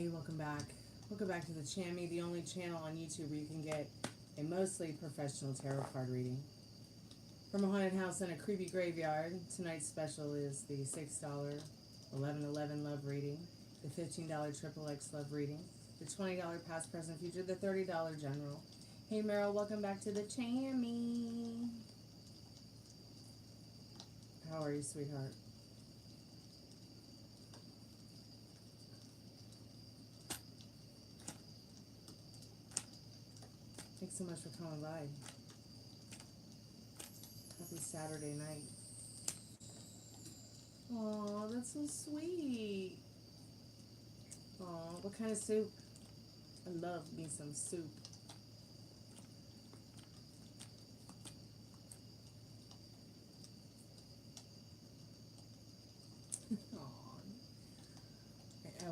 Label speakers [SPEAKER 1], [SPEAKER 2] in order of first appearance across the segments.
[SPEAKER 1] Hey, welcome back. Welcome back to the Chammy, the only channel on YouTube where you can get a mostly professional tarot card reading. From a haunted house in a creepy graveyard, tonight's special is the $6 1111 love reading, the $15 XXX love reading, the $20 past, present, future, the $30 general. Hey Meryl, welcome back to the Chammy. How are you, sweetheart? Thanks so much for coming by. Happy Saturday night. Aw, that's so sweet. Aw, what kind of soup? I love me some soup.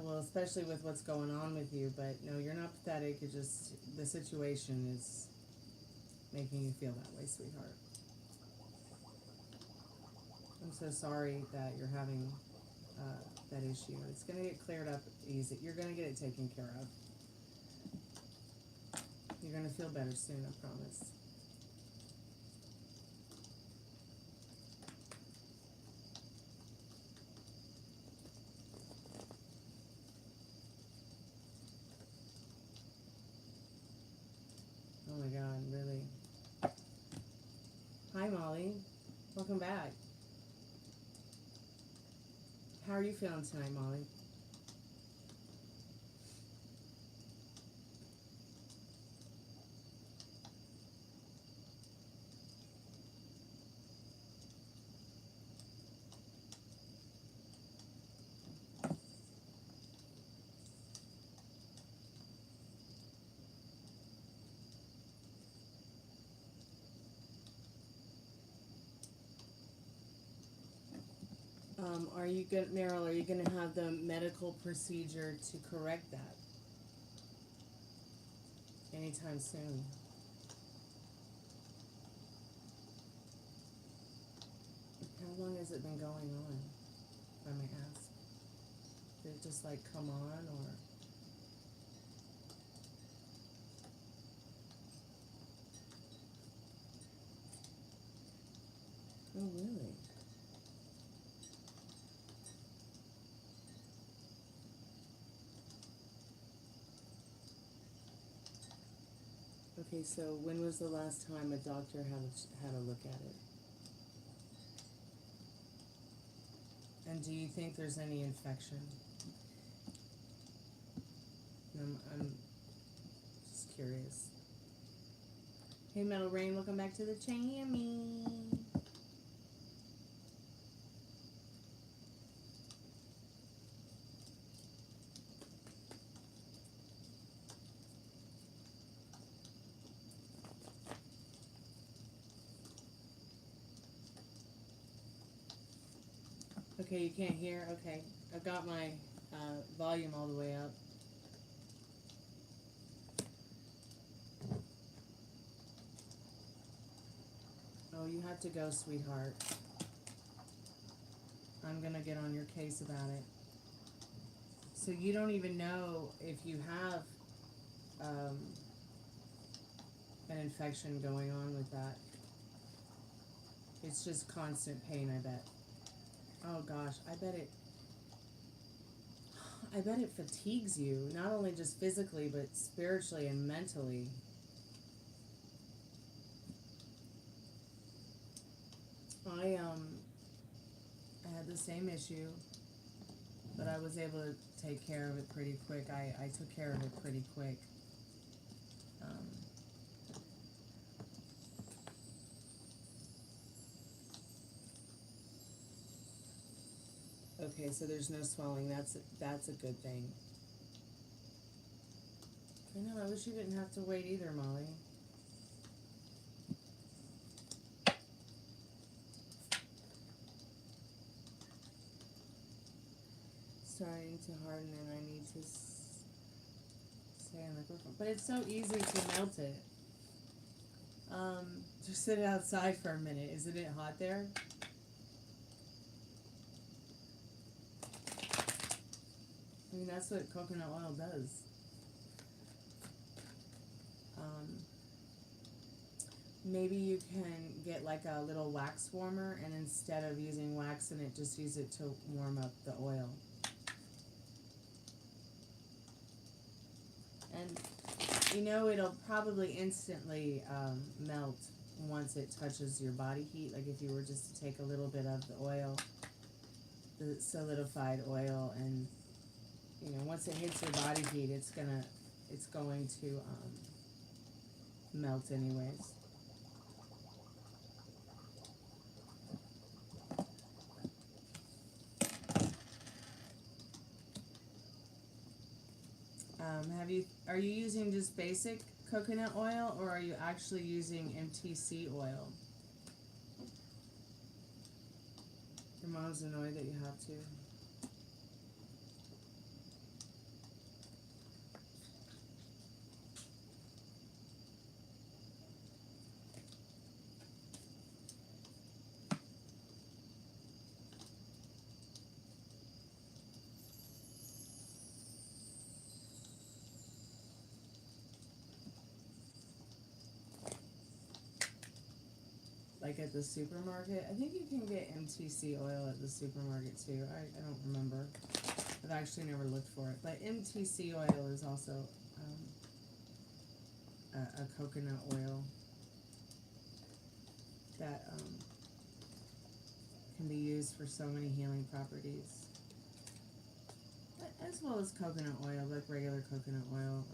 [SPEAKER 1] Well, especially with what's going on with you, but no, you're not pathetic. It's just the situation is making you feel that way, sweetheart. I'm so sorry that you're having that issue. It's going to get cleared up easy. You're going to get it taken care of. You're going to feel better soon, I promise. Oh my God, really? Hi, Molly. Welcome back. How are you feeling tonight, Molly? Are you going Meryl, are you going to have the medical procedure to correct that anytime soon? How long has it been going on, if I may ask? Did it just like come on, or? Oh, really? Okay, so when was the last time a doctor had a look at it? And do you think there's any infection? I'm just curious. Hey, Metal Rain, welcome back to the Chammy. Okay, you can't hear? Okay. I've got my volume all the way up. Oh, you have to go, sweetheart. I'm going to get on your case about it. So you don't even know if you have an infection going on with that. It's just constant pain, I bet. Oh gosh, I bet it fatigues you, not only just physically, but spiritually and mentally. I had the same issue, but I was able to take care of it pretty quick. I took care of it pretty quick. Okay, so there's no swelling. That's a good thing. I know, I wish you didn't have to wait either, Molly. Starting to harden and I need to stay on the microphone. But it's so easy to melt it. Just sit outside for a minute. Isn't it hot there? mean, that's what coconut oil does. Maybe you can get like a little wax warmer, and instead of using wax in it, just use it to warm up the oil. And you know, it'll probably instantly melt once it touches your body heat. Like if you were just to take a little bit of the oil, the solidified oil, and you know, once it hits your body heat, it's going to melt anyways. Are you using just basic coconut oil, or are you actually using MTC oil? Your mom's annoyed that you have to. Like at the supermarket. I think you can get MTC oil at the supermarket too. I don't remember. I've actually never looked for it. But MTC oil is also a coconut oil that can be used for so many healing properties. As well as coconut oil, like regular coconut oil.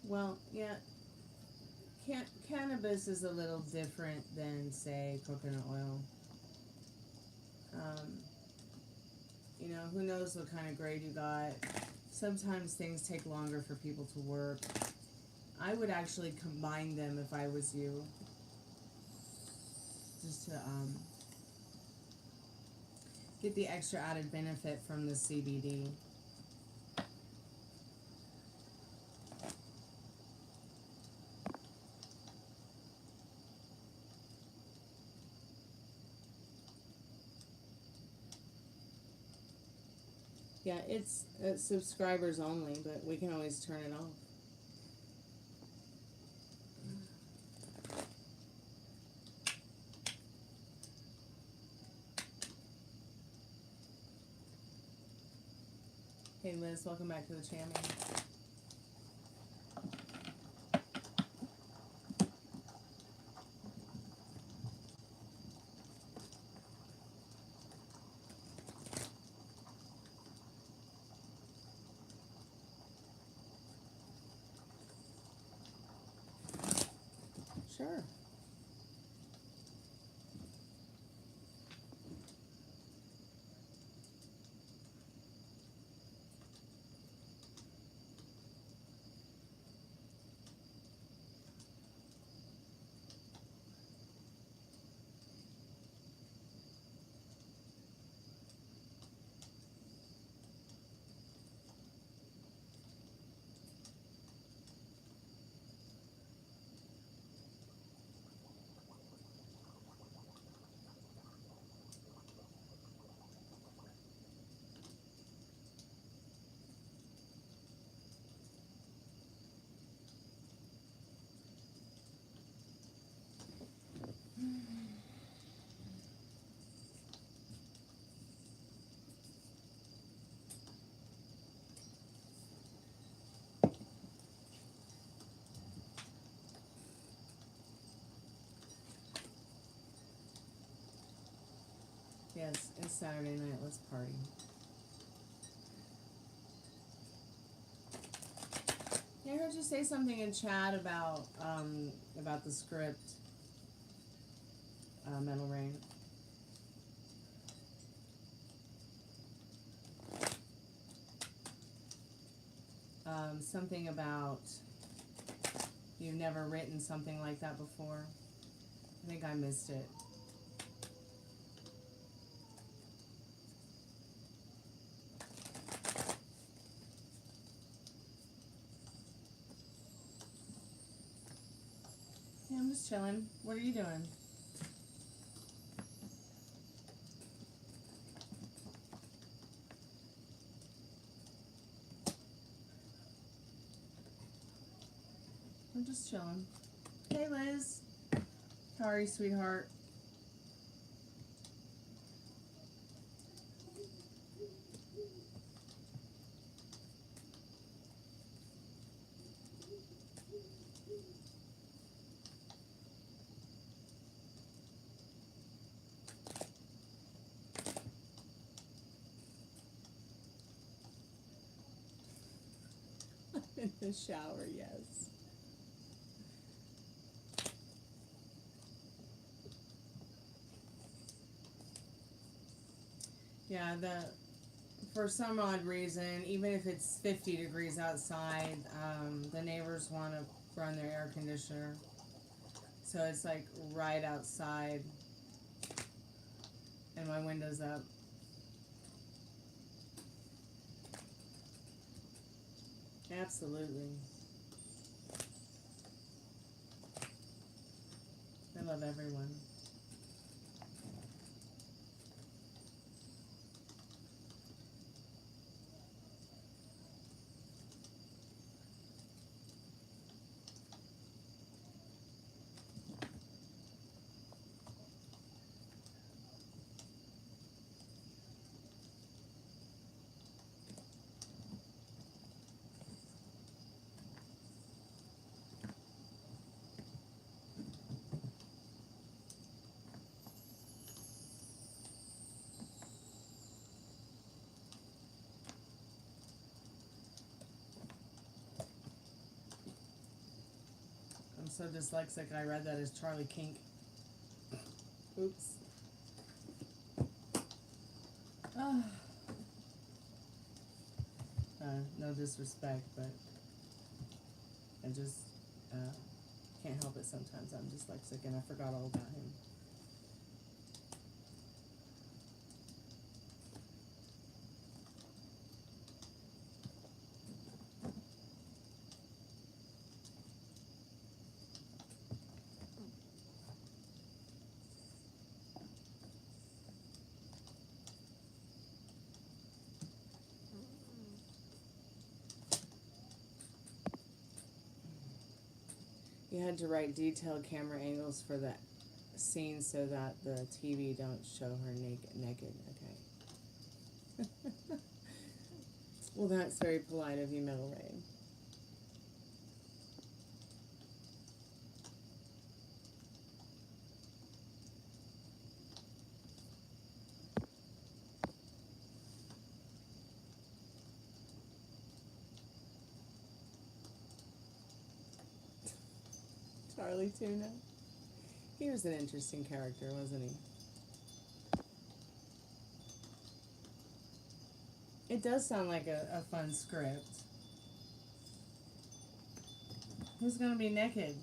[SPEAKER 1] Well, yeah, cannabis is a little different than, say, coconut oil. You know, who knows what kind of grade you got. Sometimes things take longer for people to work. I would actually combine them if I was you. Just to get the extra added benefit from the CBD. Yeah, it's subscribers only, but we can always turn it off. Hey Liz, welcome back to the channel. Sure. Yes, it's Saturday night. Let's party. I heard you say something in chat about the script, Metal Rain. Something about you've never written something like that before. I think I missed it. Yeah, I'm just chilling. What are you doing? I'm just chilling. Hey, Liz. How are you, sweetheart? In the shower, yes. Yeah, for some odd reason, even if it's 50 degrees outside, the neighbors want to run their air conditioner. So it's like right outside, and my window's up. Absolutely. I love everyone. I'm so dyslexic, I read that as Charlie Kink. Oops. No disrespect, but I just can't help it sometimes. I'm dyslexic and I forgot all about him. You had to write detailed camera angles for that scene so that the TV don't show her naked. Okay. Well, that's very polite of you, Metal Ray. Charlie Tuna. He was an interesting character, wasn't he? It does sound like a fun script. Who's gonna be naked?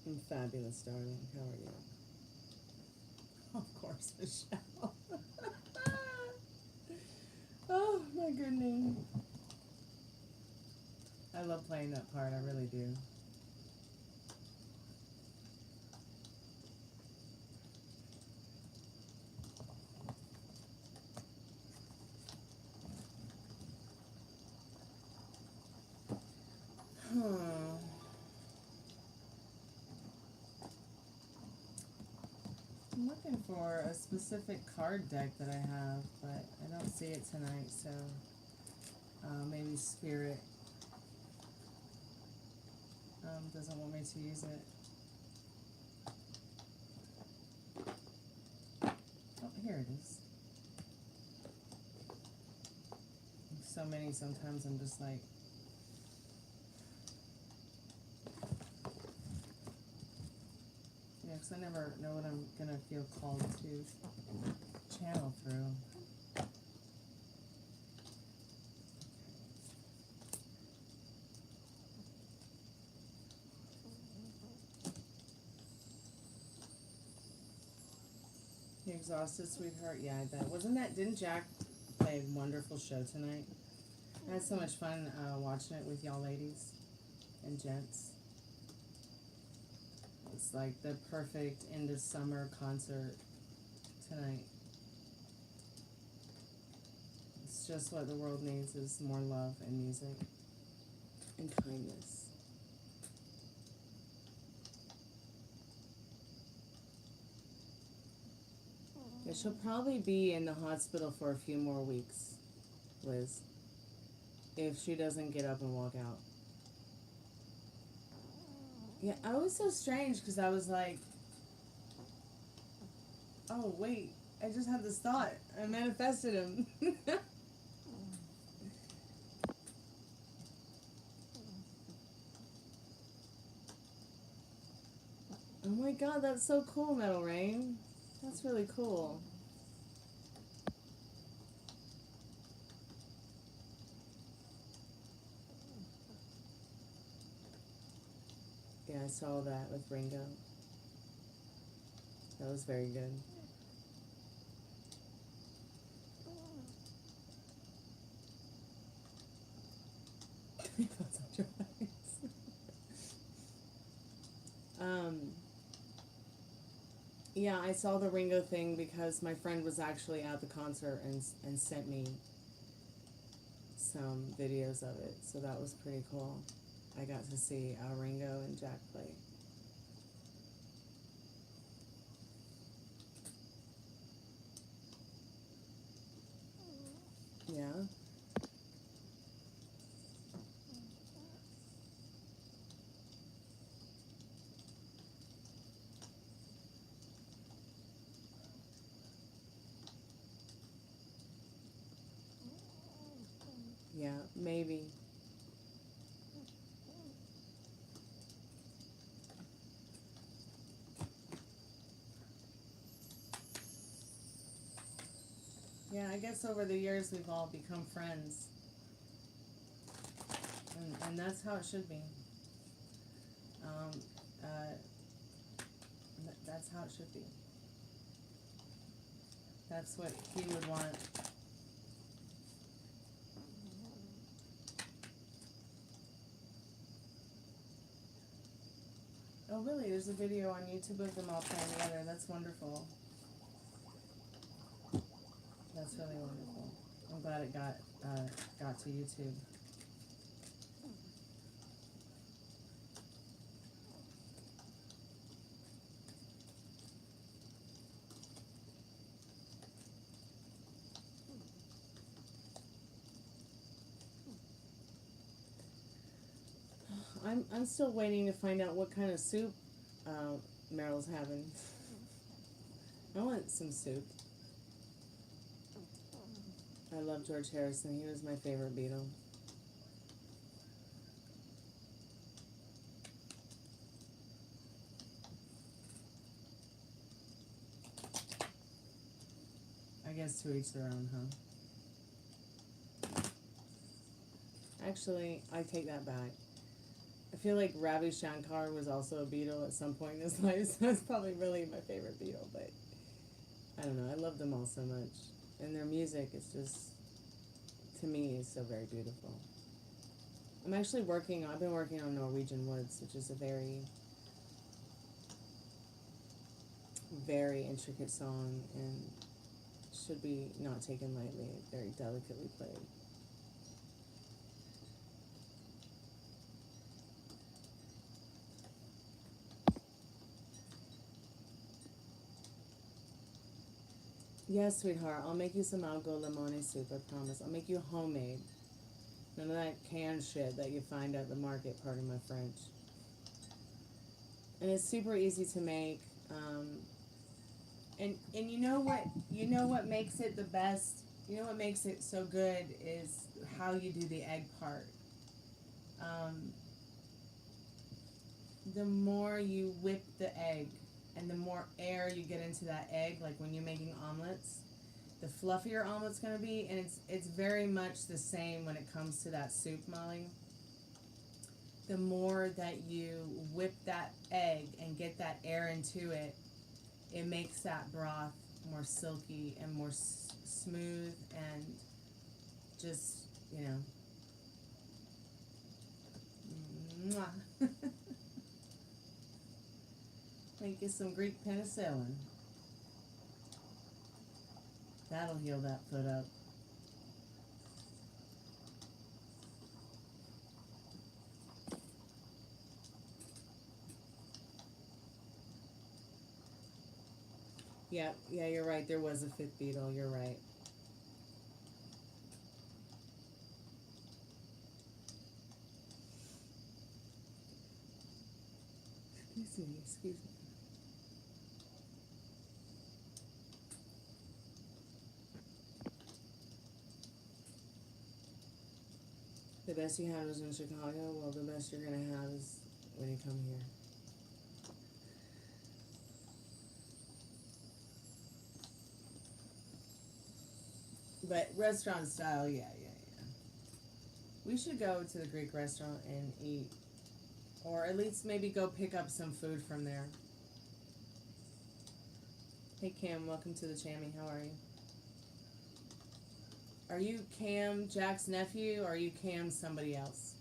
[SPEAKER 1] I'm fabulous, darling. How are you? Of course, Michelle. Oh, my goodness. I love playing that part. I really do. I'm looking for a specific card deck that I have, but I don't see it tonight, so maybe Spirit doesn't want me to use it. Oh, here it is. So many, sometimes I'm just like, yeah, because I never know what I'm going to feel called to channel through. You exhausted, sweetheart? Yeah, I bet. Didn't Jack play a wonderful show tonight? I had so much fun watching it with y'all ladies and gents. It's like the perfect end of summer concert tonight. It's just what the world needs is more love and music and kindness. Yeah, she'll probably be in the hospital for a few more weeks, Liz, if she doesn't get up and walk out. Yeah, I was so strange because I was like, oh, wait, I just had this thought. I manifested him. Oh my god, that's so cool, Metal Rain. That's really cool. Yeah, I saw that with Ringo. That was very good. Yeah, I saw the Ringo thing because my friend was actually at the concert and sent me some videos of it, so that was pretty cool. I got to see Ringo and Jack play. Yeah. Yeah, maybe. Yeah, I guess over the years we've all become friends. And that's how it should be. That's how it should be. That's what he would want. Oh, really? There's a video on YouTube of them all playing together. That's wonderful. That's really wonderful. I'm glad it got to YouTube. I'm still waiting to find out what kind of soup Meryl's having. I want some soup. I love George Harrison. He was my favorite Beatle. I guess to each their own, huh? Actually, I take that back. I feel like Ravi Shankar was also a Beatle at some point in his life, so it's probably really my favorite Beatle, but I don't know, I love them all so much. And their music is just, to me, is so very beautiful. I've been working on Norwegian Woods, which is a very, very intricate song and should be not taken lightly, very delicately played. Yes, sweetheart, I'll make you some algo limone soup, I promise. I'll make you homemade. None of that canned shit that you find at the market, pardon my French. And it's super easy to make. And you know what makes it the best? You know what makes it so good is how you do the egg part. The more you whip the egg and the more air you get into that egg, like when you're making omelets, the fluffier omelet's going to be, and it's very much the same when it comes to that soup, Molly. The more that you whip that egg and get that air into it, it makes that broth more silky and more smooth and just, you know, mwah. Like get some Greek penicillin. That'll heal that foot up. Yeah, you're right. There was a fifth beetle. You're right. Excuse me. The best you had was in Chicago. Well, the best you're gonna have is when you come here. But restaurant style, yeah. We should go to the Greek restaurant and eat. Or at least maybe go pick up some food from there. Hey Cam, welcome to the Chammy. How are you? Are you Cam, Jack's nephew, or are you Cam somebody else?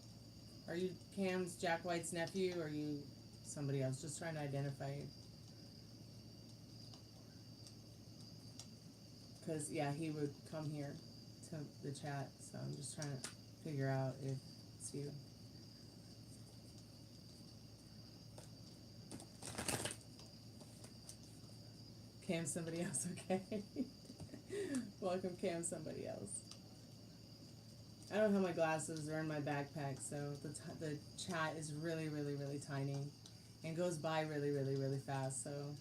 [SPEAKER 1] Are you Cam's Jack White's nephew, or are you somebody else? Just trying to identify you. Because, yeah, he would come here to the chat, so I'm just trying to figure out if it's you. Cam somebody else, okay? Welcome Cam somebody else. I don't have my glasses, they're in my backpack, so the chat is really, really, really tiny and goes by really, really, really fast, so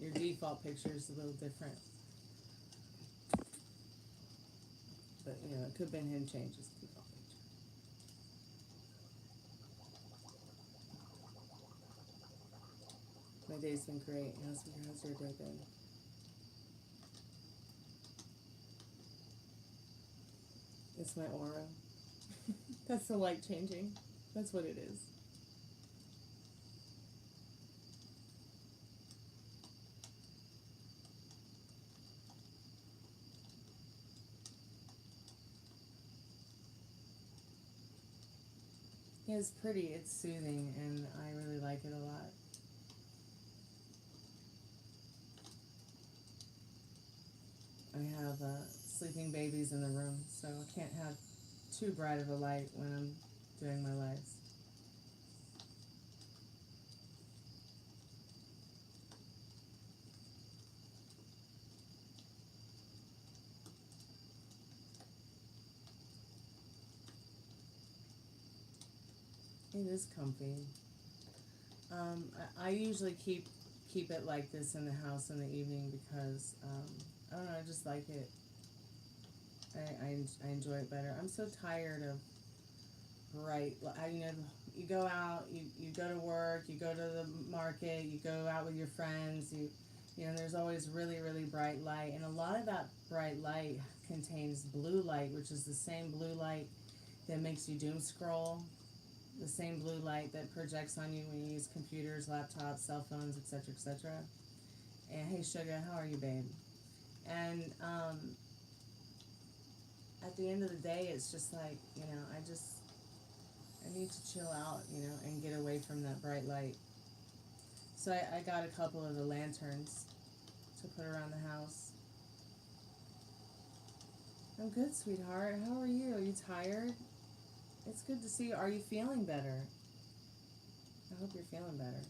[SPEAKER 1] your default picture is a little different. But, you know, it could have been him change his default picture. My day's been great. How's your day been? It's my aura. That's the light changing. That's what it is. Yeah, it's pretty, it's soothing, and I really like it a lot. I have sleeping babies in the room, so I can't have too bright of a light when I'm doing my lives. It is comfy. I usually keep it like this in the house in the evening because I don't know, I just like it. I enjoy it better. I'm so tired of bright. You know, you go out, you go to work, you go to the market, you go out with your friends. You know, there's always really, really bright light, and a lot of that bright light contains blue light, which is the same blue light that makes you doom scroll. The same blue light that projects on you when you use computers, laptops, cell phones, etc., etc. And hey, Sugar, how are you, babe? And at the end of the day, it's just like, you know, I need to chill out, you know, and get away from that bright light. So I got a couple of the lanterns to put around the house. I'm good, sweetheart. How are you? Are you tired? It's good to see you. Are you feeling better? I hope you're feeling better.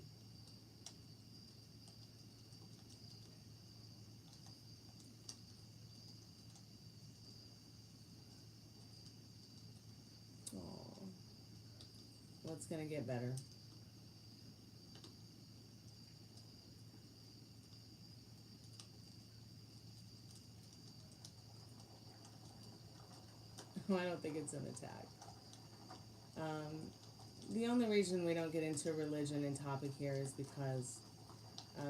[SPEAKER 1] Aww. Well, it's going to get better. I don't think it's an attack. The only reason we don't get into religion and topic here is because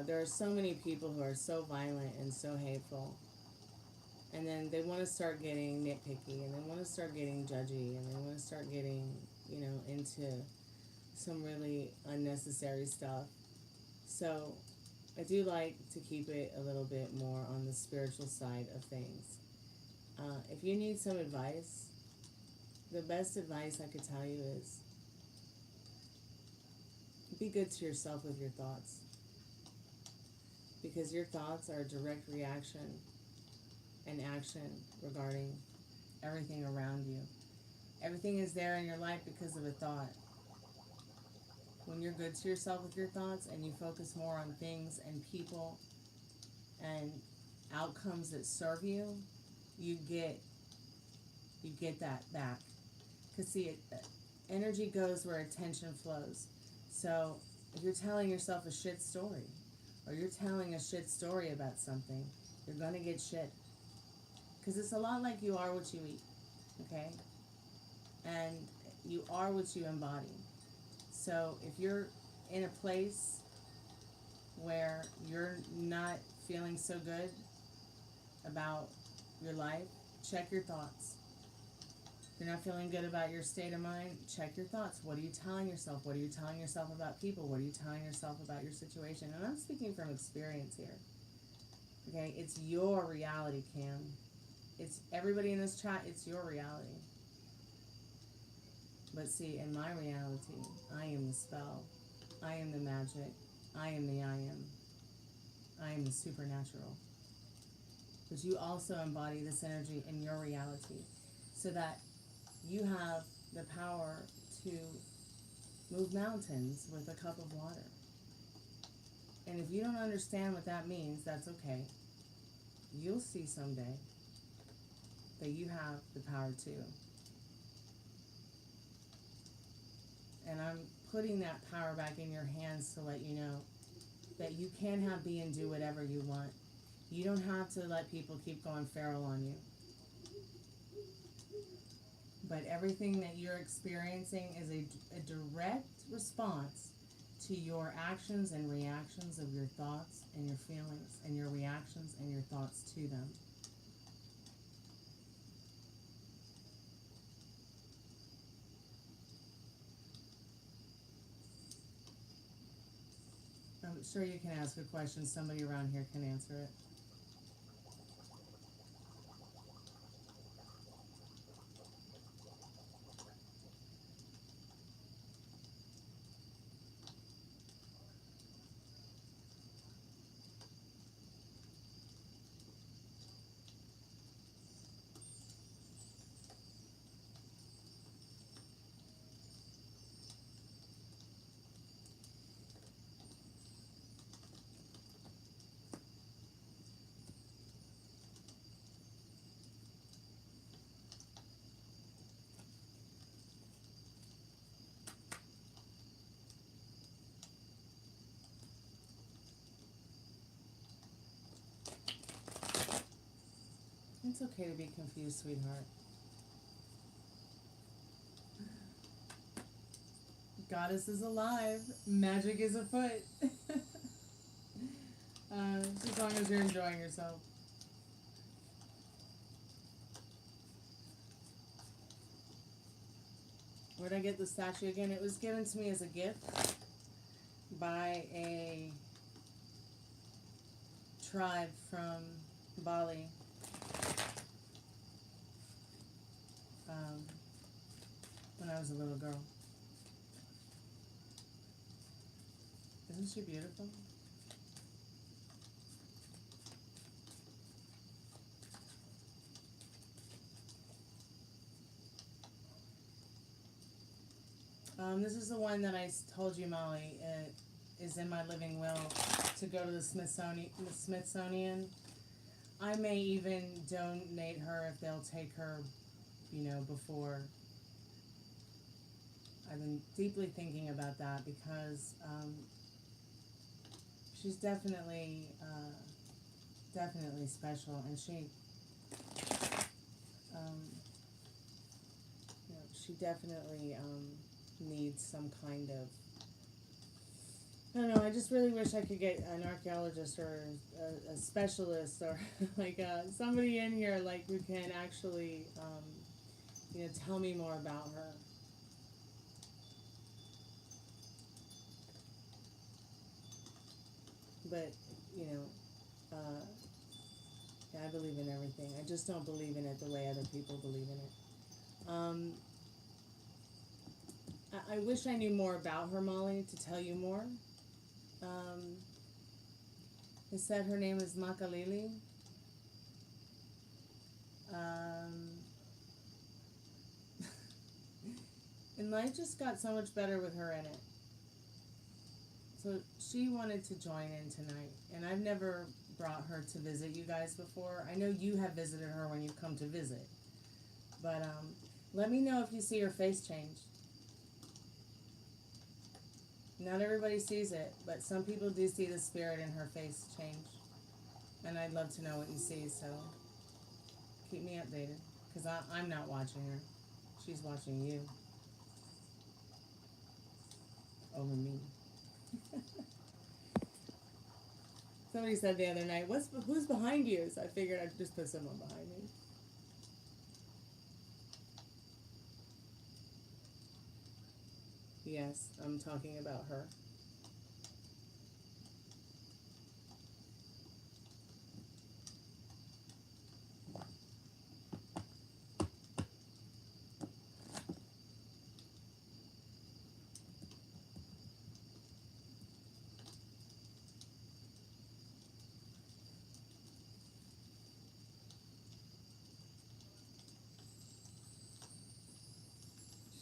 [SPEAKER 1] there are so many people who are so violent and so hateful. And then they want to start getting nitpicky, and they want to start getting judgy, and they want to start getting, you know, into some really unnecessary stuff. So I do like to keep it a little bit more on the spiritual side of things. If you need some advice, the best advice I could tell you is be good to yourself with your thoughts. Because your thoughts are a direct reaction and action regarding everything around you. Everything is there in your life because of a thought. When you're good to yourself with your thoughts and you focus more on things and people and outcomes that serve you, you get that back. Because see, energy goes where attention flows. So if you're telling yourself a shit story, or you're telling a shit story about something, you're going to get shit. Because it's a lot like you are what you eat, okay? And you are what you embody. So if you're in a place where you're not feeling so good about your life, check your thoughts. If you're not feeling good about your state of mind, check your thoughts. What are you telling yourself? What are you telling yourself about people? What are you telling yourself about your situation? And I'm speaking from experience here. Okay, it's your reality, Cam. It's everybody in this chat, it's your reality. But see, in my reality, I am the spell. I am the magic. I am the I am. I am the supernatural. But you also embody this energy in your reality so that you have the power to move mountains with a cup of water. And if you don't understand what that means, that's okay. You'll see someday that you have the power to. And I'm putting that power back in your hands to let you know that you can have, be, and do whatever you want. You don't have to let people keep going feral on you. But everything that you're experiencing is a direct response to your actions and reactions of your thoughts and your feelings and your reactions and your thoughts to them. I'm sure you can ask a question. Somebody around here can answer it. It's okay to be confused, sweetheart. Goddess is alive. Magic is afoot. As long as you're enjoying yourself. Where'd I get the statue again? It was given to me as a gift by a tribe from Bali. When I was a little girl. Isn't she beautiful? This is the one that I told you, Molly, is in my living will to go to the Smithsonian. I may even donate her if they'll take her, before. I've been deeply thinking about that because she's definitely special, and she definitely needs some kind of, I don't know, I just really wish I could get an archaeologist or a specialist or like somebody in here like who can actually tell me more about her. but, you know, yeah, I believe in everything. I just don't believe in it the way other people believe in it. I wish I knew more about her, Molly, to tell you more. They said her name is Makalili. And life just got so much better with her in it. So she wanted to join in tonight, and I've never brought her to visit you guys before. I know you have visited her when you've come to visit, but let me know if you see her face change. Not everybody sees it, but some people do see the spirit in her face change, and I'd love to know what you see, so keep me updated, because I'm not watching her. She's watching you over me. Somebody said the other night, who's behind you? So I figured I'd just put someone behind me. Yes, I'm talking about her.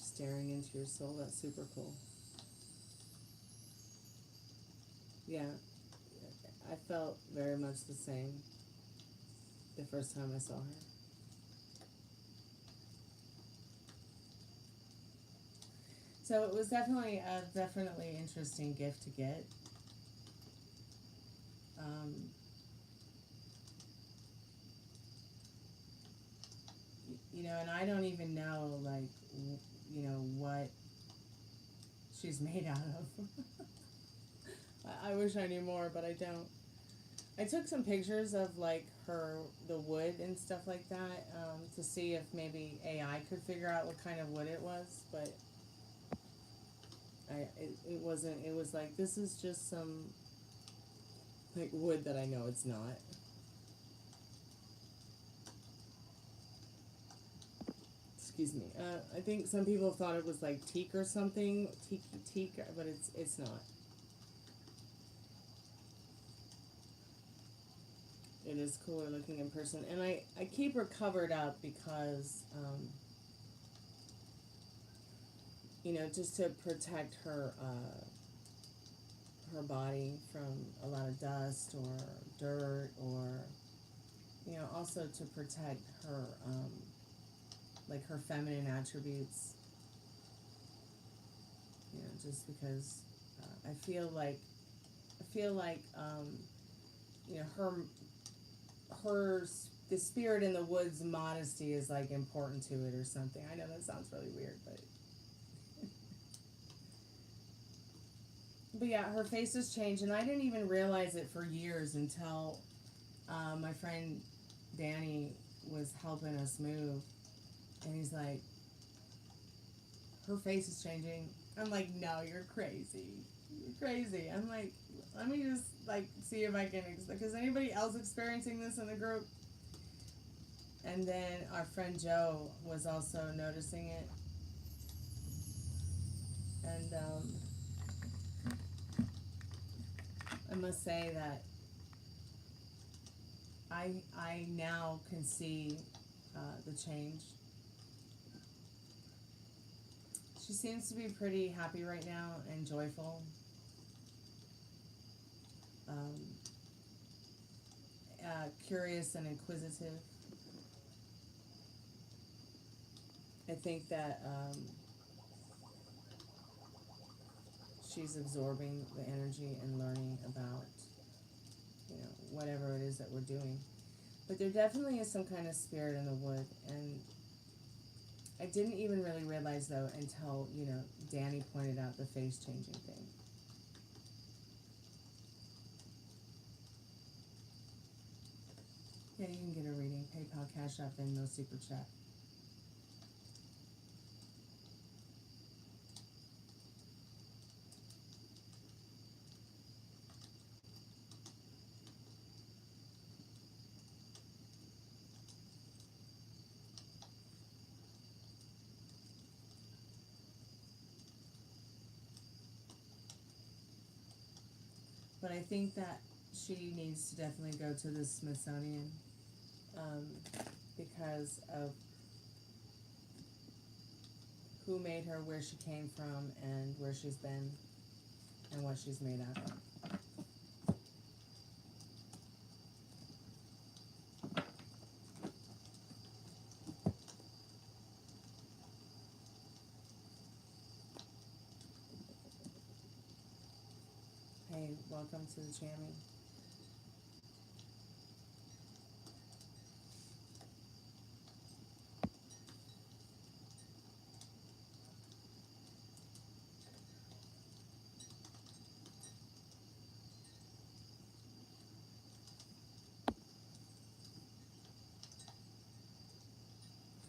[SPEAKER 1] Staring into your soul, that's super cool. Yeah, I felt very much the same the first time I saw her. So it was definitely a interesting gift to get. You know, and I don't even know, like, you know, what she's made out of. I wish I knew more, but I don't. I took some pictures of, like, the wood and stuff like that, to see if maybe AI could figure out what kind of wood it was, but it wasn't. It was like, this is just some, like, wood that I know it's not. Excuse me. I think some people thought it was like teak or something, teak, but it's not. It is cooler looking in person, and I keep her covered up because, you know, just to protect her her body from a lot of dust or dirt, or, you know, also to protect her, like, her feminine attributes, you know, just because I feel like, you know, the spirit in the woods, modesty is, like, important to it or something. I know that sounds really weird, but but yeah, her face has changed, and I didn't even realize it for years until my friend Danny was helping us move. And he's like, her face is changing. I'm like, no, you're crazy. You're crazy. I'm like, let me just, like, see if I can, is anybody else experiencing this in the group? And then our friend Joe was also noticing it. And I must say that I now can see the change. She seems to be pretty happy right now and joyful. Curious and inquisitive. I think that she's absorbing the energy and learning about, you know, whatever it is that we're doing. But there definitely is some kind of spirit in the wood, and I didn't even really realize, though, until, you know, Danny pointed out the face changing thing. Yeah, you can get a reading. PayPal, Cash App, and no super chat. but I think that she needs to definitely go to the Smithsonian, because of who made her, where she came from, and where she's been, and what she's made out of. Hey, welcome to the Chammy.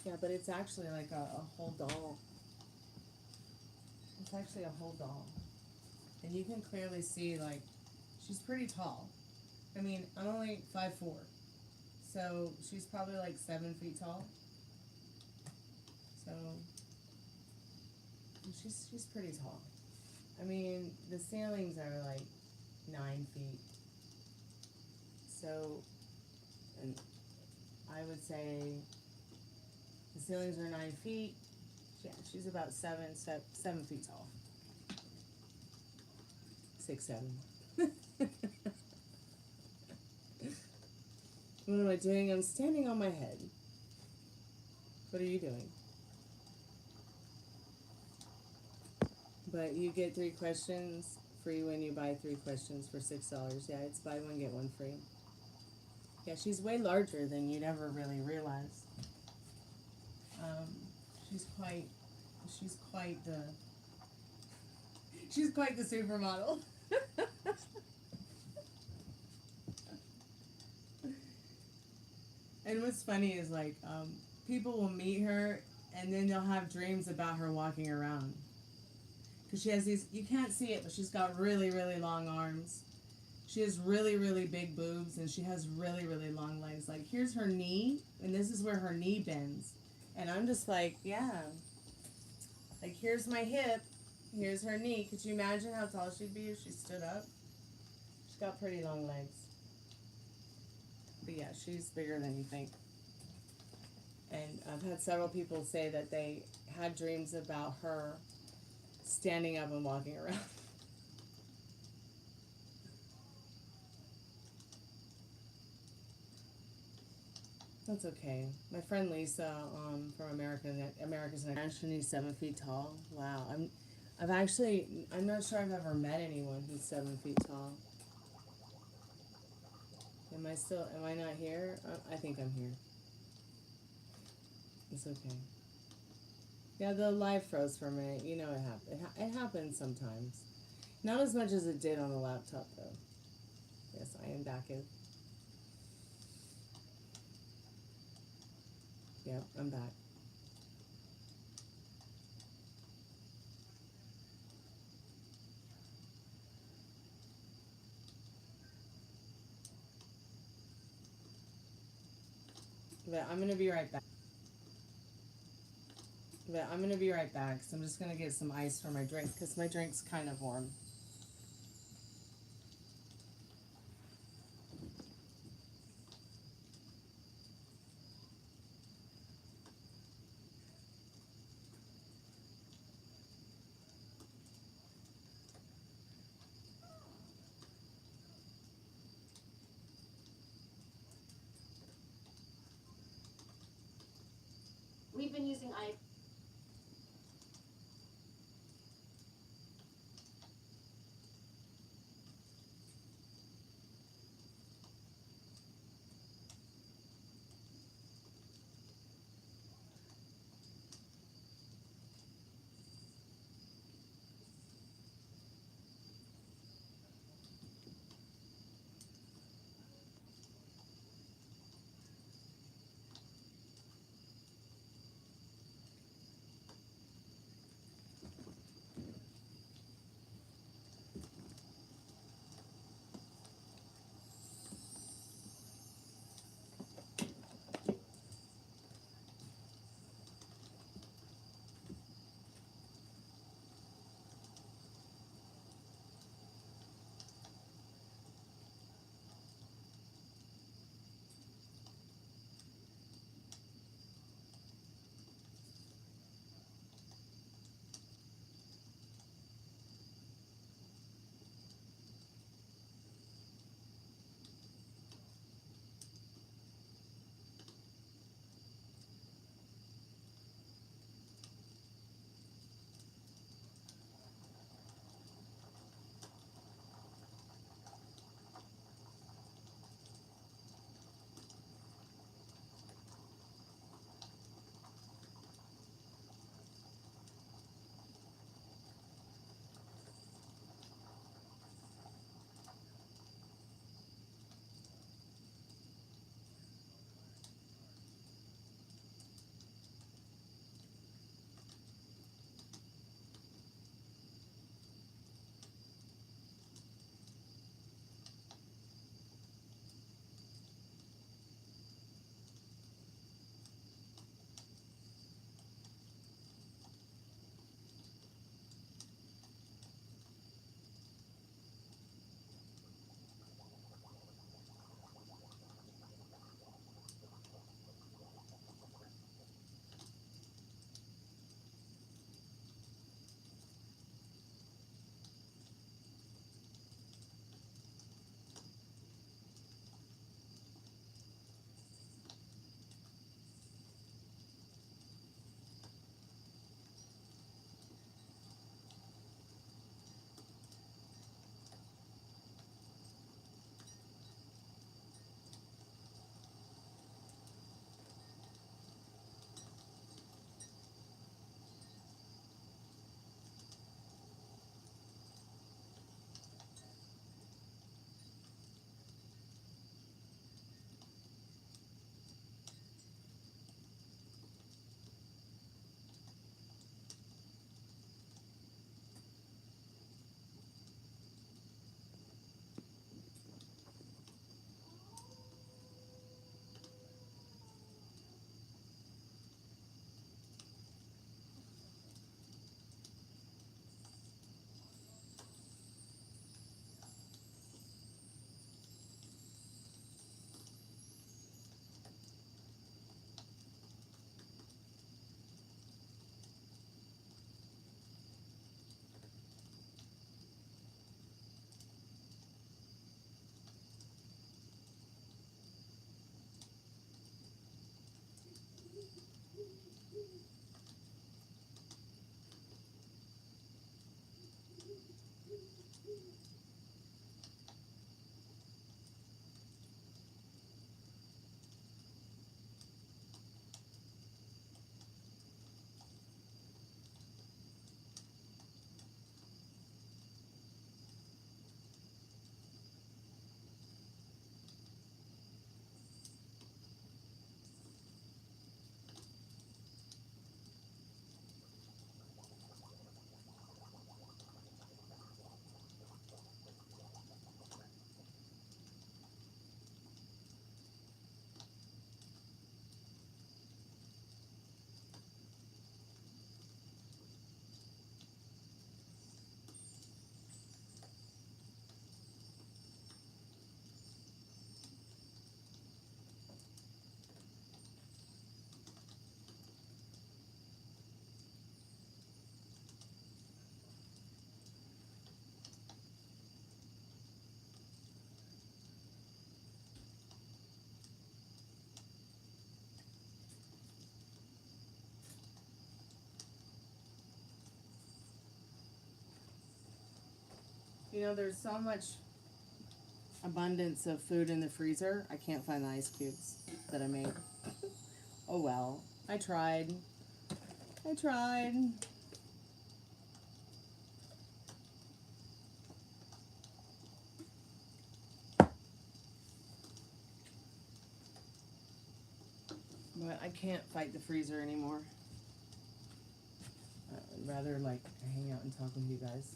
[SPEAKER 1] Yeah, but it's actually like a whole doll. It's actually a whole doll. And you can clearly see, like, she's pretty tall. I mean, I'm only 5'4", so she's probably like 7 feet tall. So she's pretty tall. I mean, the ceilings are like 9 feet. So, and I would say the ceilings are 9 feet. Yeah, she's about 7 feet tall. 6, 7. What am I doing? I'm standing on my head. What are you doing? But you get 3 questions free when you buy 3 questions for $6. Yeah, it's buy one, get one free. Yeah, she's way larger than you'd ever really realize. She's quite the supermodel. And what's funny is, like, people will meet her and then they'll have dreams about her walking around. Because she has these, you can't see it, but she's got really, really long arms. She has really, really big boobs, and she has really, really long legs. Like, here's her knee, and this is where her knee bends. And I'm just like, yeah. Like, here's my hip, here's her knee. Could you imagine how tall she'd be if she stood up? She's got pretty long legs. But yeah, she's bigger than you think. And I've had several people say that they had dreams about her standing up and walking around. That's okay. My friend Lisa, from America's Next, she's 7 feet tall. Wow. I'm not sure I've ever met anyone who's 7 feet tall. Am I not here? I think I'm here. It's okay. Yeah, the live froze for a minute. You know, it happens sometimes. Not as much as it did on the laptop, though. Yes, I am back in. Yep, I'm back. But I'm gonna be right back. So I'm just gonna get some ice for my drink, because my drink's kind of warm.
[SPEAKER 2] We've been using
[SPEAKER 1] You know, there's so much abundance of food in the freezer. I can't find the ice cubes that I made. Oh well. I tried. I tried. But I can't fight the freezer anymore. I'd rather like hang out and talk with you guys.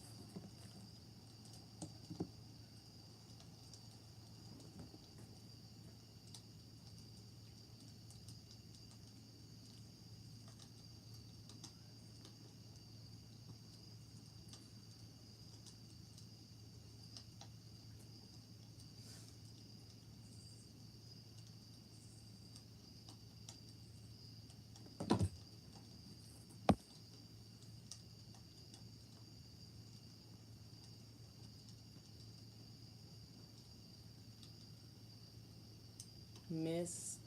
[SPEAKER 1] Miss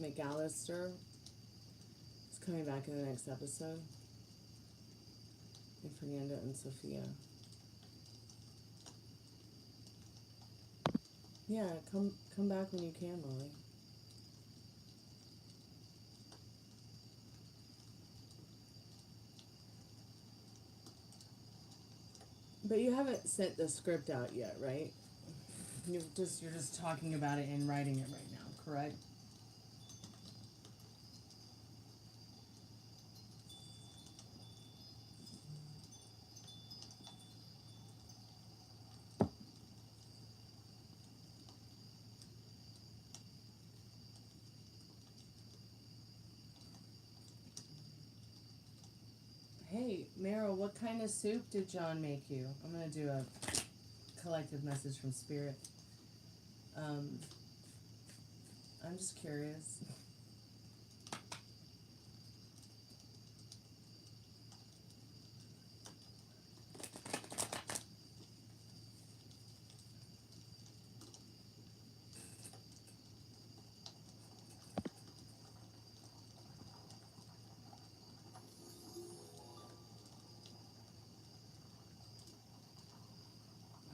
[SPEAKER 1] McAllister is coming back in the next episode. And Fernando and Sophia. Yeah, come back when you can, Molly. But you haven't sent the script out yet, right? You're just talking about it and writing it right now, correct? Hey, Meryl, what kind of soup did John make you? I'm going to do a collective message from Spirit. I'm just curious.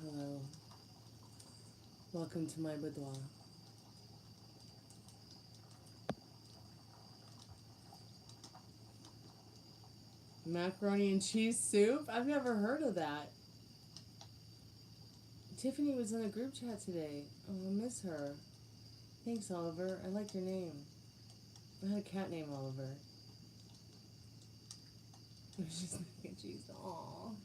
[SPEAKER 1] Hello. Welcome to my boudoir. Macaroni and cheese soup? I've never heard of that. Tiffany was in the group chat today. Oh, I miss her. Thanks, Oliver. I like your name. I had a cat named Oliver. It was just mac and cheese. Aww.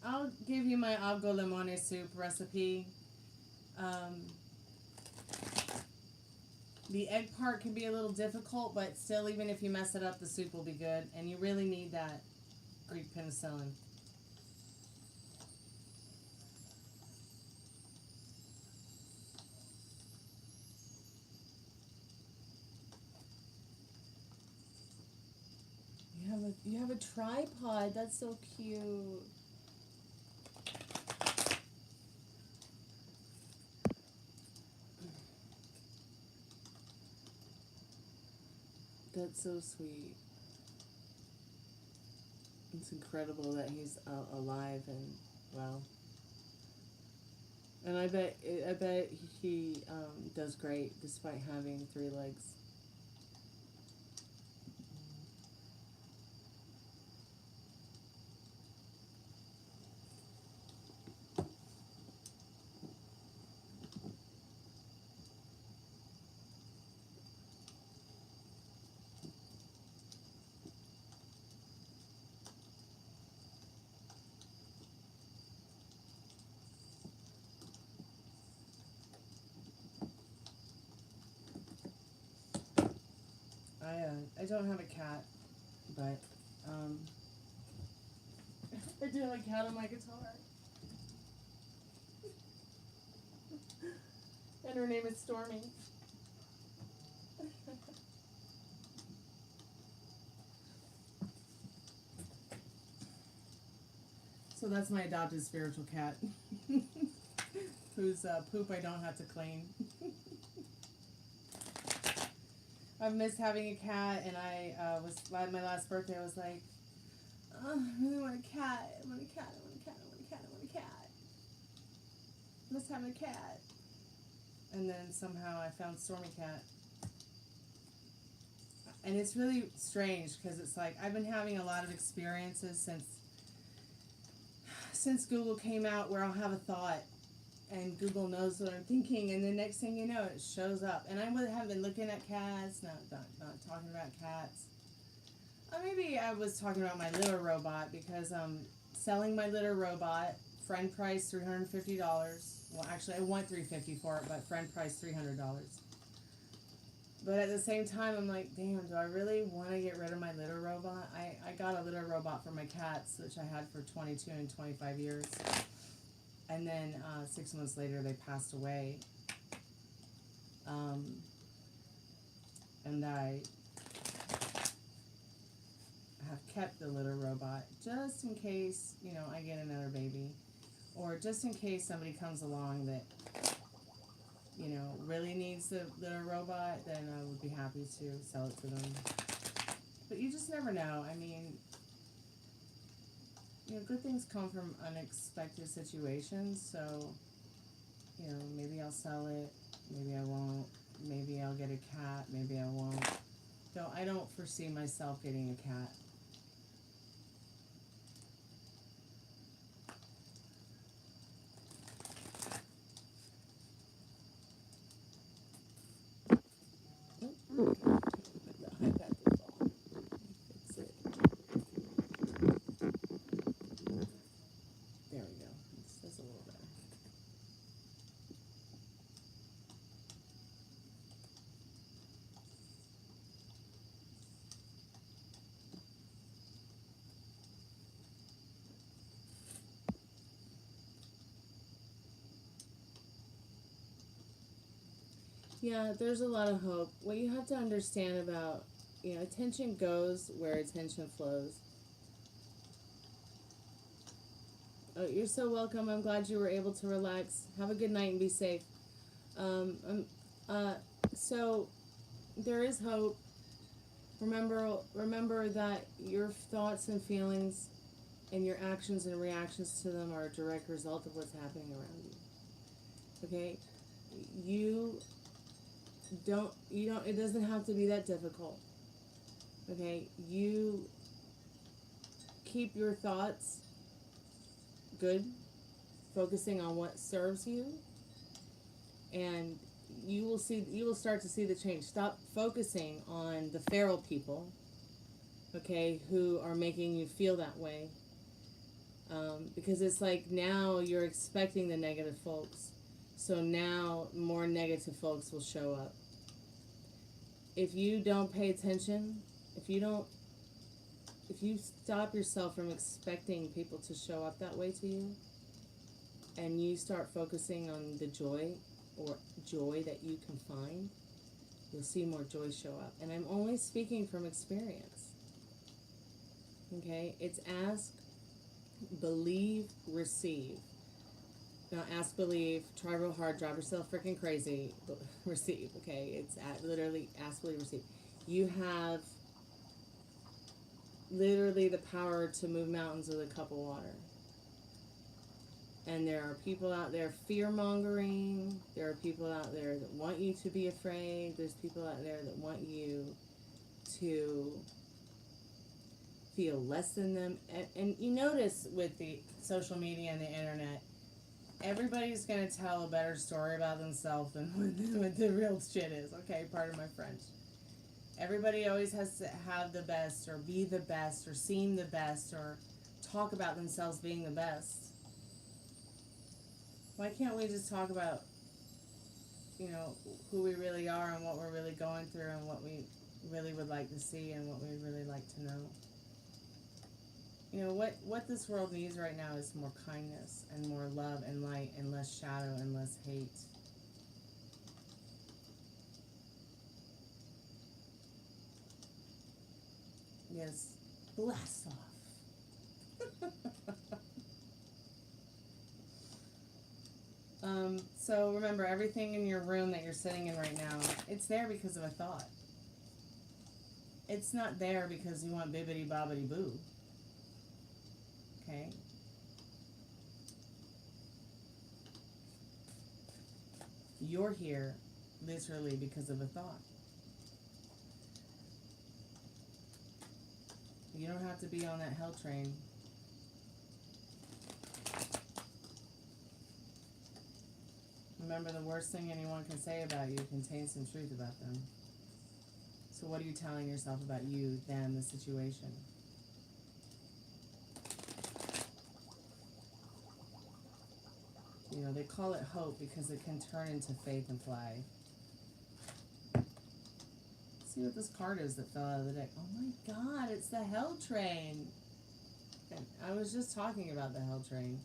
[SPEAKER 1] I'll give you my algo limone soup recipe. The egg part can be a little difficult, but still, even if you mess it up, the soup will be good. And you really need that Greek penicillin. You have a tripod. That's so cute. That's so sweet. It's incredible that he's alive and well. And I bet he does great despite having 3 legs. I don't have a cat, but I do have a cat on my guitar. And her name is Stormy. So that's my adopted spiritual cat, whose poop I don't have to clean. I've missed having a cat, and I my last birthday, I was like, oh, I really want a cat. I want a cat. I want a cat. I want Must have a cat. And then somehow I found Stormy Cat. And it's really strange because it's like I've been having a lot of experiences since Google came out where I'll have a thought and Google knows what I'm thinking, and the next thing you know, it shows up. And I have been looking at cats, not talking about cats. Maybe I was talking about my litter robot because I'm selling my litter robot. Friend price $350. Well, actually, I want $350 for it, but friend price $300. But at the same time, I'm like, damn, do I really want to get rid of my litter robot? I got a litter robot for my cats, which I had for 22 and 25 years. And then 6 months later, they passed away. And I have kept the litter robot just in case, you know, I get another baby. Or just in case somebody comes along that, you know, really needs the litter robot, then I would be happy to sell it to them. But you just never know. I mean, you know, good things come from unexpected situations, so, you know, maybe I'll sell it, maybe I won't, maybe I'll get a cat, maybe I won't. Though I don't foresee myself getting a cat. Yeah, there's a lot of hope. What you have to understand about, you know, attention goes where attention flows. Oh, you're so welcome. I'm glad you were able to relax. Have a good night and be safe. So there is hope. Remember that your thoughts and feelings and your actions and reactions to them are a direct result of what's happening around you. Okay? It doesn't have to be that difficult. Okay? You keep your thoughts good, focusing on what serves you, and you will start to see the change. Stop focusing on the feral people, okay, who are making you feel that way. Because it's like now you're expecting the negative folks. So now more negative folks will show up. If you don't pay attention, if you stop yourself from expecting people to show up that way to you, and you start focusing on the joy that you can find, you'll see more joy show up. And I'm only speaking from experience. Okay? It's ask, believe, receive. Now ask, believe, try real hard, drive yourself freaking crazy, but receive, okay? It's literally ask, believe, receive. You have literally the power to move mountains with a cup of water. And there are people out there fear-mongering. There are people out there that want you to be afraid. There's people out there that want you to feel less than them. And you notice with the social media and the internet, everybody's going to tell a better story about themselves than what the real shit is. Okay, pardon my French. Everybody always has to have the best or be the best or seem the best or talk about themselves being the best. Why can't we just talk about, you know, who we really are and what we're really going through and what we really would like to see and what we really like to know? You know, what this world needs right now is more kindness and more love and light and less shadow and less hate. Yes, blast off. So remember, everything in your room that you're sitting in right now, it's there because of a thought. It's not there because you want bibbity bobbity boo. Okay? You're here literally because of a thought. You don't have to be on that hell train. Remember, the worst thing anyone can say about you contains some truth about them. So what are you telling yourself about you, them, the situation? You know, they call it hope because it can turn into faith and fly. See what this card is that fell out of the deck. Oh my God, it's the hell train. And I was just talking about the hell train.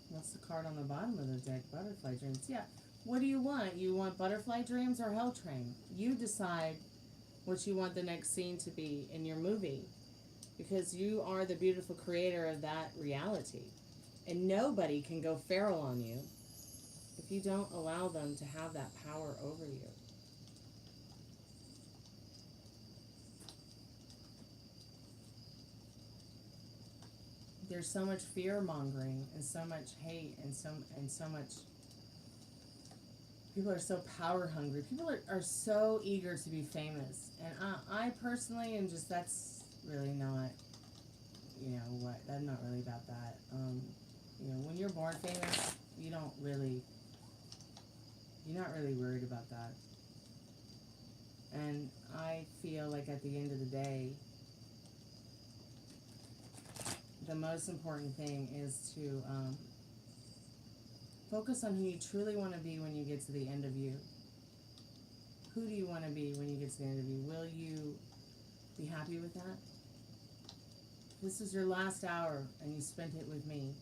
[SPEAKER 1] What's the card on the bottom of the deck? Butterfly dreams. Yeah. What do you want? You want butterfly dreams or hell train? You decide what you want the next scene to be in your movie, because you are the beautiful creator of that reality. And nobody can go feral on you if you don't allow them to have that power over you. There's so much fear mongering and so much hate and so much. People are so power hungry. People are so eager to be famous, and I personally am just, that's really not, you know what? I'm not really about that. You know, when you're born famous, you're not really worried about that. And I feel like at the end of the day, the most important thing is to focus on who you truly want to be when you get to the end of you. Who do you want to be when you get to the end of you? Will you be happy with that? This is your last hour and you spent it with me.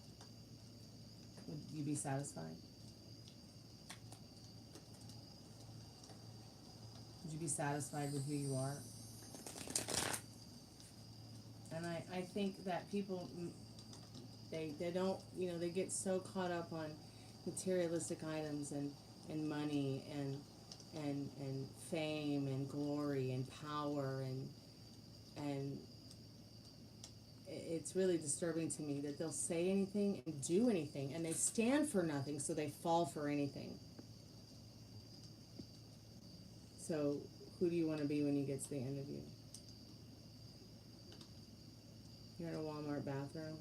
[SPEAKER 1] Would you be satisfied? Would you be satisfied with who you are? And I think that people, they don't, you know, they get so caught up on materialistic items and money and fame and glory and power and it's really disturbing to me that they'll say anything and do anything and they stand for nothing, so they fall for anything. So who do you want to be when you get to the end of you? You're in a Walmart bathroom.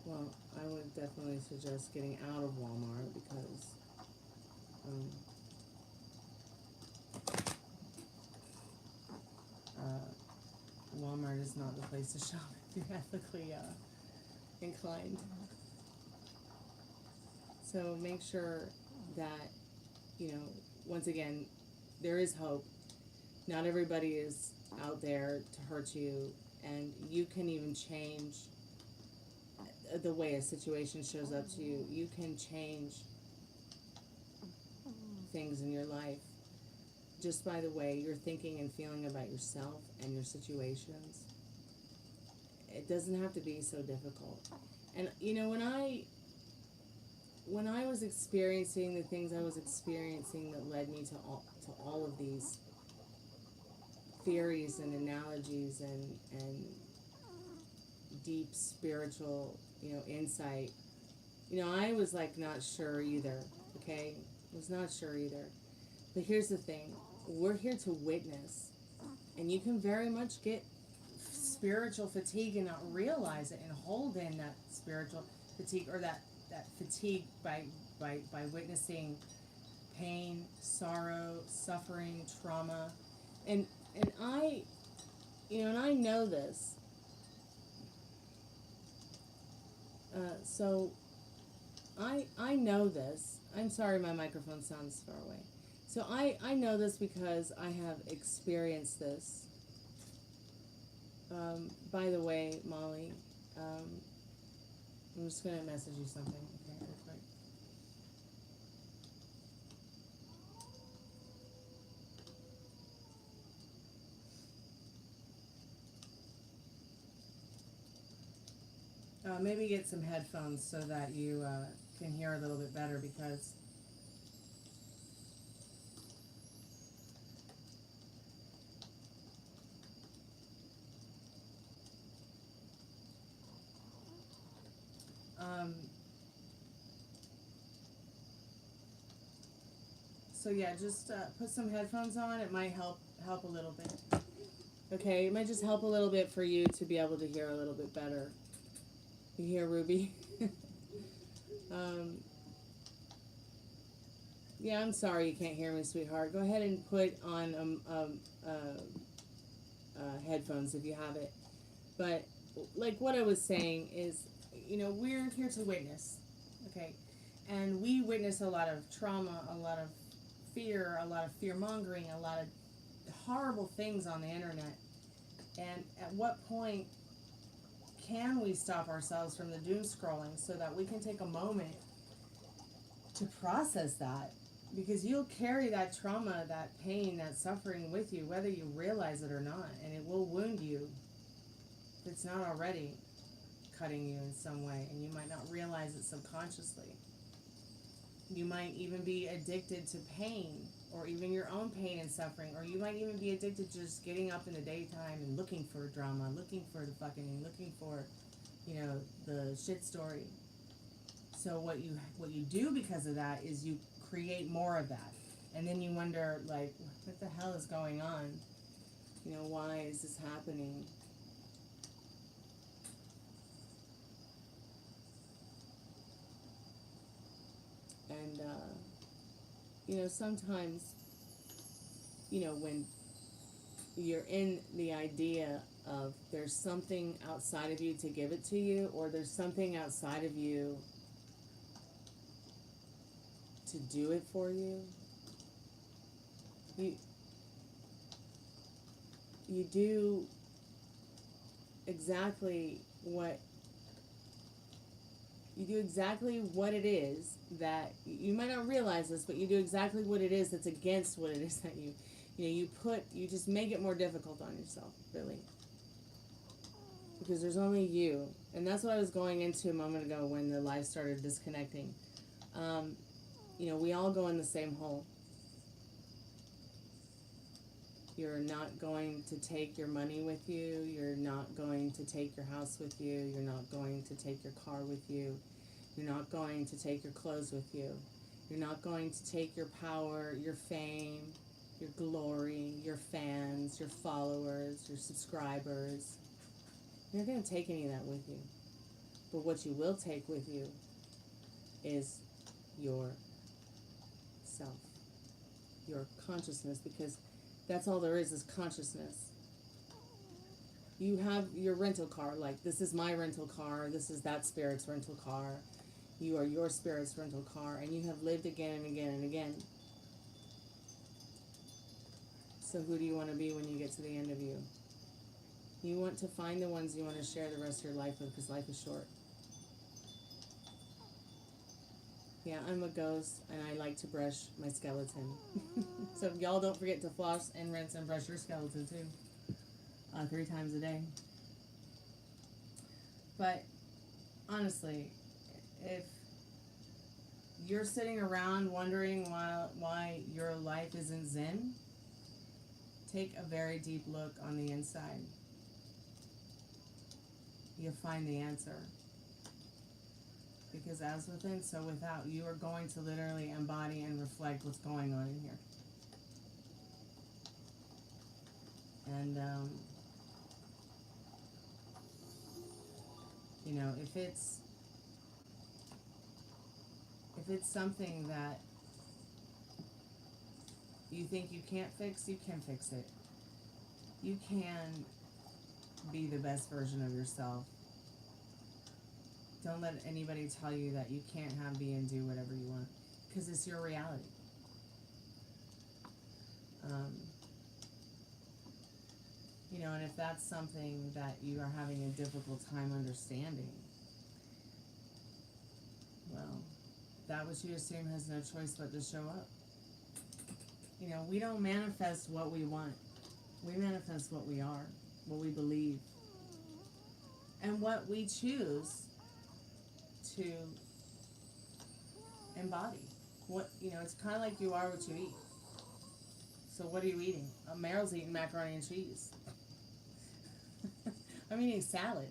[SPEAKER 1] Well, I would definitely suggest getting out of Walmart because Walmart is not the place to shop if you're ethically inclined. So make sure that, you know, once again, there is hope. Not everybody is out there to hurt you, and you can even change the way a situation shows up to you. You can change things in your life just by the way you're thinking and feeling about yourself and your situations. It doesn't have to be so difficult. And you know, when I was experiencing the things I was experiencing that led me to all of these theories and analogies and deep spiritual, you know, insight, you know, I was like not sure either, okay? I was not sure either. But here's the thing, we're here to witness, and you can very much get spiritual fatigue and not realize it and hold in that spiritual fatigue or that fatigue by witnessing pain, sorrow, suffering, trauma. And I, you know, and I know this. So I know this. I'm sorry my microphone sounds far away. So I know this because I have experienced this. By the way, Molly, I'm just going to message you something. Okay, real quick. Maybe get some headphones so that you can hear a little bit better, because So yeah, just put some headphones on. It might help a little bit. Okay, it might just help a little bit for you to be able to hear a little bit better. You hear, Ruby? Yeah, I'm sorry you can't hear me, sweetheart. Go ahead and put on headphones if you have it. But like what I was saying is, you know, we're here to witness, okay? And we witness a lot of trauma, a lot of fear, a lot of fear-mongering, a lot of horrible things on the internet. And at what point can we stop ourselves from the doom scrolling so that we can take a moment to process that? Because you'll carry that trauma, that pain, that suffering with you, whether you realize it or not, and it will wound you if it's not already cutting you in some way, and you might not realize it subconsciously. You might even be addicted to pain, or even your own pain and suffering, or you might even be addicted to just getting up in the daytime and looking for drama, looking for the fucking, looking for, you know, the shit story. So what you do because of that is you create more of that, and then you wonder, like, what the hell is going on? You know, why is this happening? And you know, sometimes, you know, when you're in the idea of there's something outside of you to give it to you, or there's something outside of you to do it for you, you do exactly what it is that you might not realize this, but you do exactly what it is that's against what it is that you just make it more difficult on yourself, really, because there's only you. And that's what I was going into a moment ago when the live started disconnecting. You know, we all go in the same hole. You're not going to take your money with you. You're not going to take your house with you. You're not going to take your car with you. You're not going to take your clothes with you. You're not going to take your power, your fame, your glory, your fans, your followers, your subscribers. You're not going to take any of that with you. But what you will take with you is your self, your consciousness, because that's all there is consciousness. You have your rental car, like, this is my rental car, this is that spirit's rental car, you are your spirit's rental car, and you have lived again and again and again. So who do you want to be when you get to the end of you? You want to find the ones you want to share the rest of your life with, because life is short. Yeah, I'm a ghost, and I like to brush my skeleton. So y'all don't forget to floss and rinse and brush your skeleton too. 3 times a day. But honestly, if you're sitting around wondering why your life isn't zen, take a very deep look on the inside. You'll find the answer. Because as within, so without, you are going to literally embody and reflect what's going on in here. And, you know, if it's something that you think you can't fix, you can fix it. You can be the best version of yourself. Don't let anybody tell you that you can't have, be, and do whatever you want, because it's your reality. You know, and if that's something that you are having a difficult time understanding, well, that which you assume has no choice but to show up. You know, we don't manifest what we want. We manifest what we are, what we believe, and what we choose to embody. What, you know, it's kind of like you are what you eat. So what are you eating? Meryl's eating macaroni and cheese. I'm eating salad.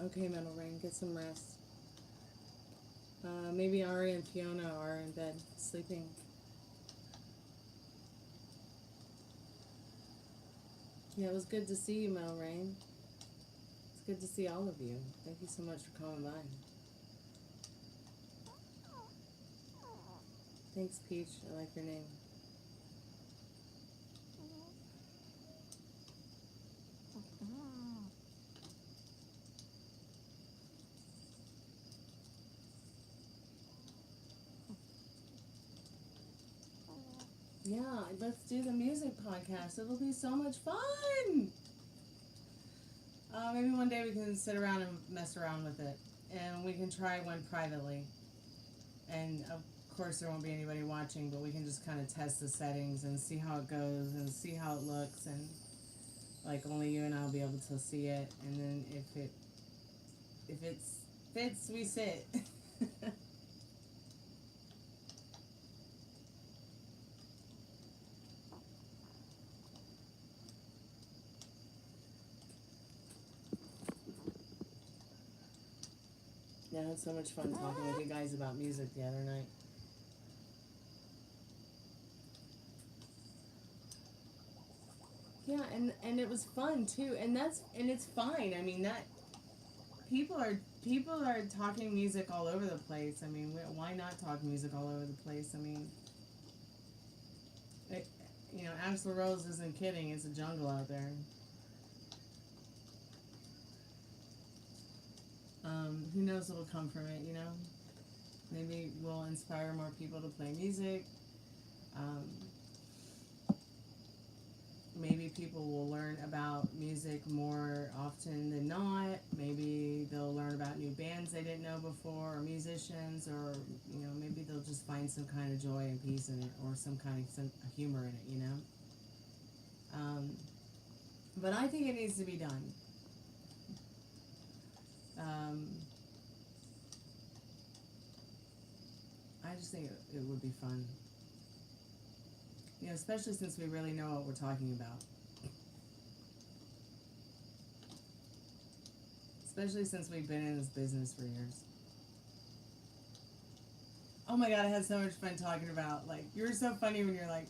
[SPEAKER 1] Okay, Metal Rain, get some rest. Maybe Ari and Fiona are in bed, sleeping. Yeah, it was good to see you, Metal Rain. It's good to see all of you. Thank you so much for coming by. Thanks, Peach. I like your name. Yeah, let's do the music podcast. It'll be so much fun. Maybe one day we can sit around and mess around with it. And we can try one privately. And of course there won't be anybody watching, but we can just kind of test the settings and see how it goes and see how it looks. And like only you and I'll be able to see it. And then if it fits, we sit. Yeah, I had so much fun talking with you guys about music the other night. Yeah, and it was fun too, and it's fine. I mean that people are talking music all over the place. I mean, why not talk music all over the place? I mean, Axl Rose isn't kidding. It's a jungle out there. Who knows what'll come from it, Maybe we'll inspire more people to play music. Maybe people will learn about music more often than not. Maybe they'll learn about new bands they didn't know before, or musicians, or, maybe they'll just find some kind of joy and peace in it, or some kind of humor in it, But I think it needs to be done. I just think it would be fun. Especially since we really know what we're talking about. Especially since we've been in this business for years. Oh my god, I had so much fun talking about, you're so funny when you're like,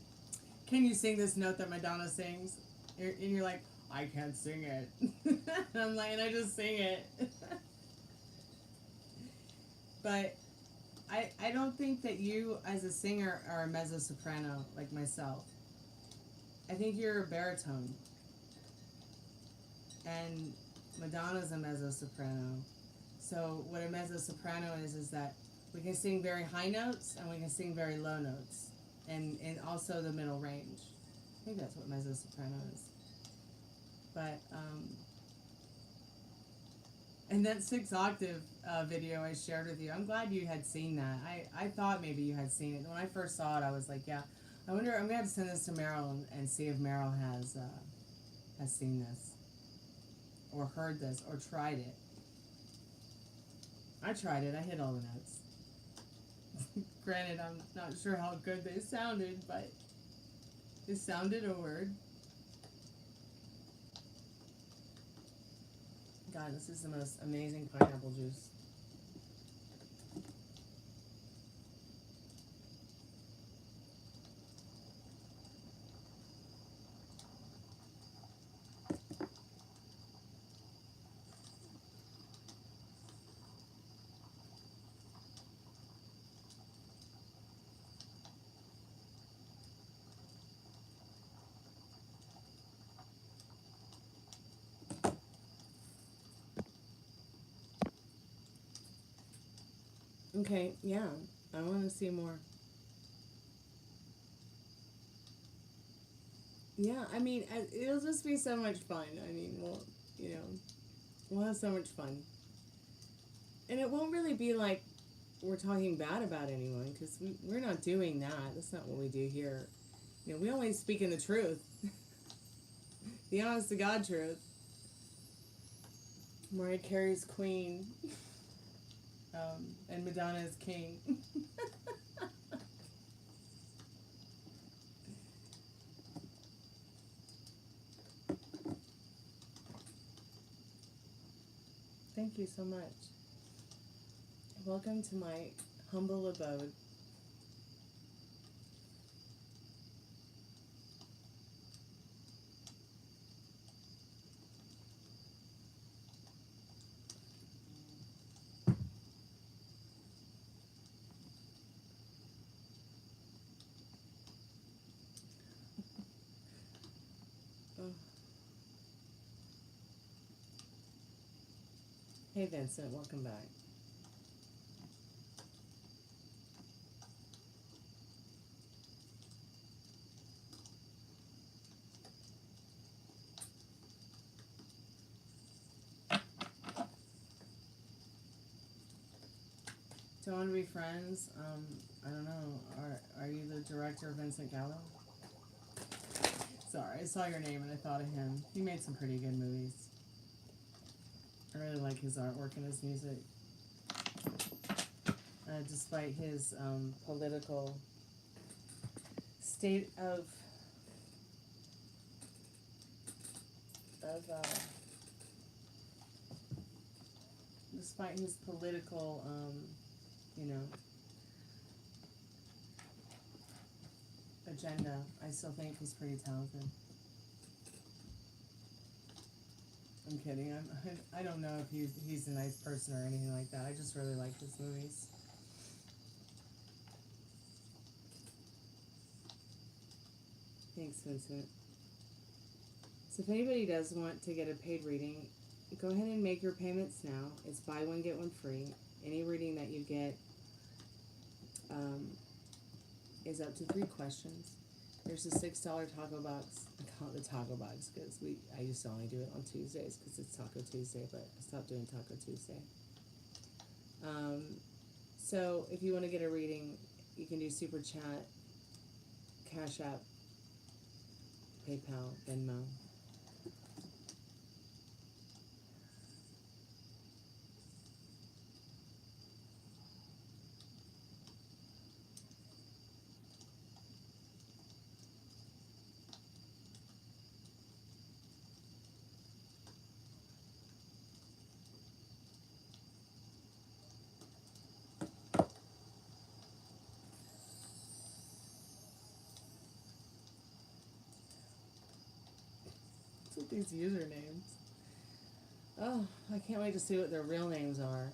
[SPEAKER 1] can you sing this note that Madonna sings? And you're like, I can't sing it. And I'm like, and I just sing it. But I don't think that you, as a singer, are a mezzo-soprano like myself. I think you're a baritone. And Madonna's a mezzo-soprano. So what a mezzo-soprano is that we can sing very high notes and we can sing very low notes. And also the middle range. I think that's what mezzo-soprano is. But, and that 6-octave video I shared with you, I'm glad you had seen that. I thought maybe you had seen it. When I first saw it, I was like, yeah, I wonder, I'm going to have to send this to Meryl and see if Meryl has seen this, or heard this, or tried it. I tried it. I hit all the notes. Granted, I'm not sure how good they sounded, but it sounded a word. God, this is the most amazing pineapple juice. Okay, yeah, I want to see more. Yeah, I mean, it'll just be so much fun. I mean, we'll have so much fun. And it won't really be like we're talking bad about anyone, because we're not doing that. That's not what we do here. We only speak in the truth. The honest to God truth. Mariah Carey's queen. And Madonna is king. Thank you so much. Welcome to my humble abode. Hey Vincent, welcome back. Do you want to be friends? I don't know. Are you the director of Vincent Gallo? Sorry, I saw your name and I thought of him. He made some pretty good movies. I really like his artwork and his music. Despite his political state of despite his political, you know, agenda, I still think he's pretty talented. I'm kidding. I don't know if he's a nice person or anything like that. I just really like his movies. Thanks, Vincent. So if anybody does want to get a paid reading, go ahead and make your payments now. It's buy one, get one free. Any reading that you get is up to 3 questions. There's a $6 taco box. I call it the taco box because I used to only do it on Tuesdays because it's Taco Tuesday, but I stopped doing Taco Tuesday. So if you want to get a reading, you can do Super Chat, Cash App, PayPal, Venmo. These usernames. Oh, I can't wait to see what their real names are.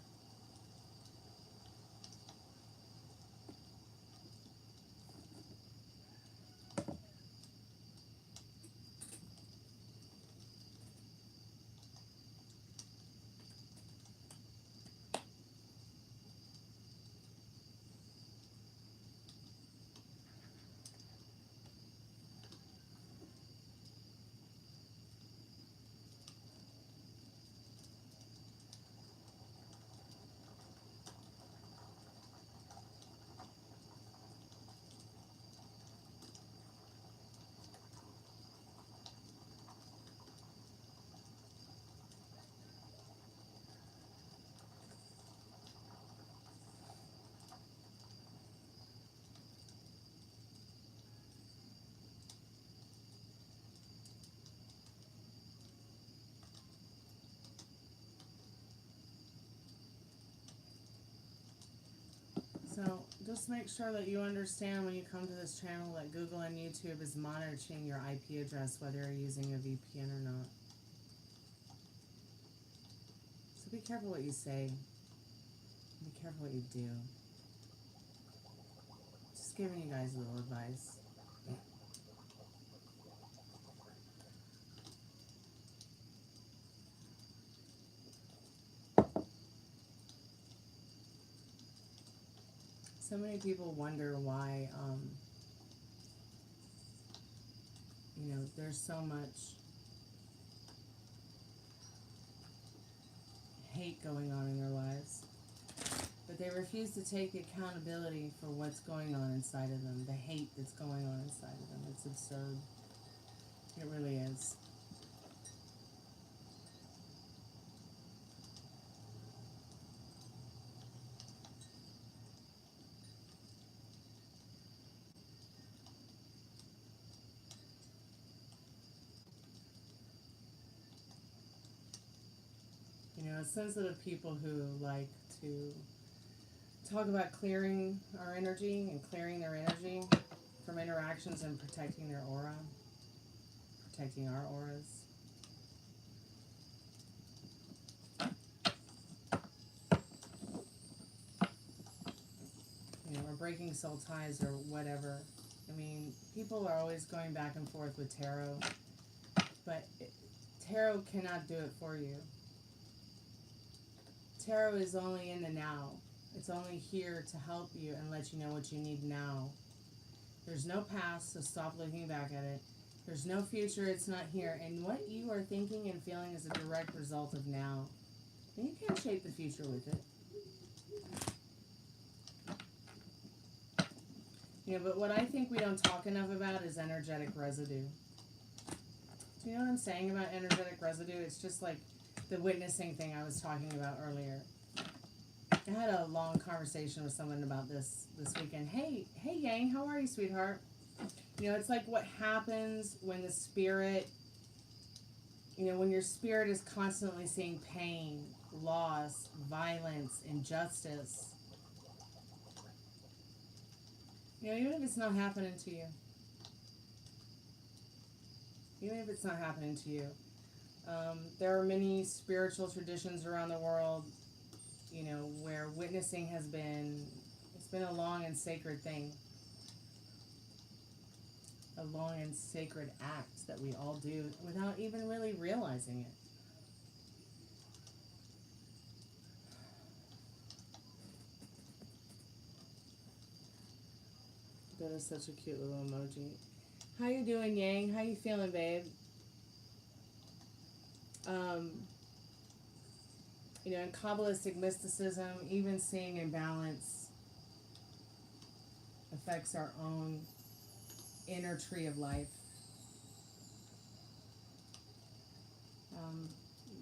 [SPEAKER 1] So just make sure that you understand when you come to this channel that Google and YouTube is monitoring your IP address whether you're using a VPN or not. So be careful what you say. Be careful what you do. Just giving you guys a little advice. So many people wonder why, you know, there's so much hate going on in their lives, but they refuse to take accountability for what's going on inside of them, the hate that's going on inside of them. It's absurd. It really is. sensitive people who like to talk about clearing our energy and clearing their energy from interactions and protecting their aura, protecting our auras. You know, or breaking soul ties or whatever. I mean, people are always going back and forth with tarot, but tarot cannot do it for you. Tarot is only in the now. It's only here to help you and let you know what you need now. There's no past, so stop looking back at it. There's no future, it's not here. And what you are thinking and feeling is a direct result of now. And you can't shape the future with it. You know, but what I think we don't talk enough about is energetic residue. Do you know what I'm saying about energetic residue? It's just like the witnessing thing I was talking about earlier. I had a long conversation with someone about this weekend. Hey Yang, how are you, sweetheart? You know, it's like what happens when the spirit, you know, when your spirit is constantly seeing pain, loss, violence, injustice. You know, even if it's not happening to you. Even if it's not happening to you. There are many spiritual traditions around the world, you know, where witnessing has been, it's been a long and sacred thing. A long and sacred act that we all do without even really realizing it. That is such a cute little emoji. How you doing, Yang? How you feeling, babe? You know, in Kabbalistic mysticism, even seeing imbalance affects our own inner tree of life.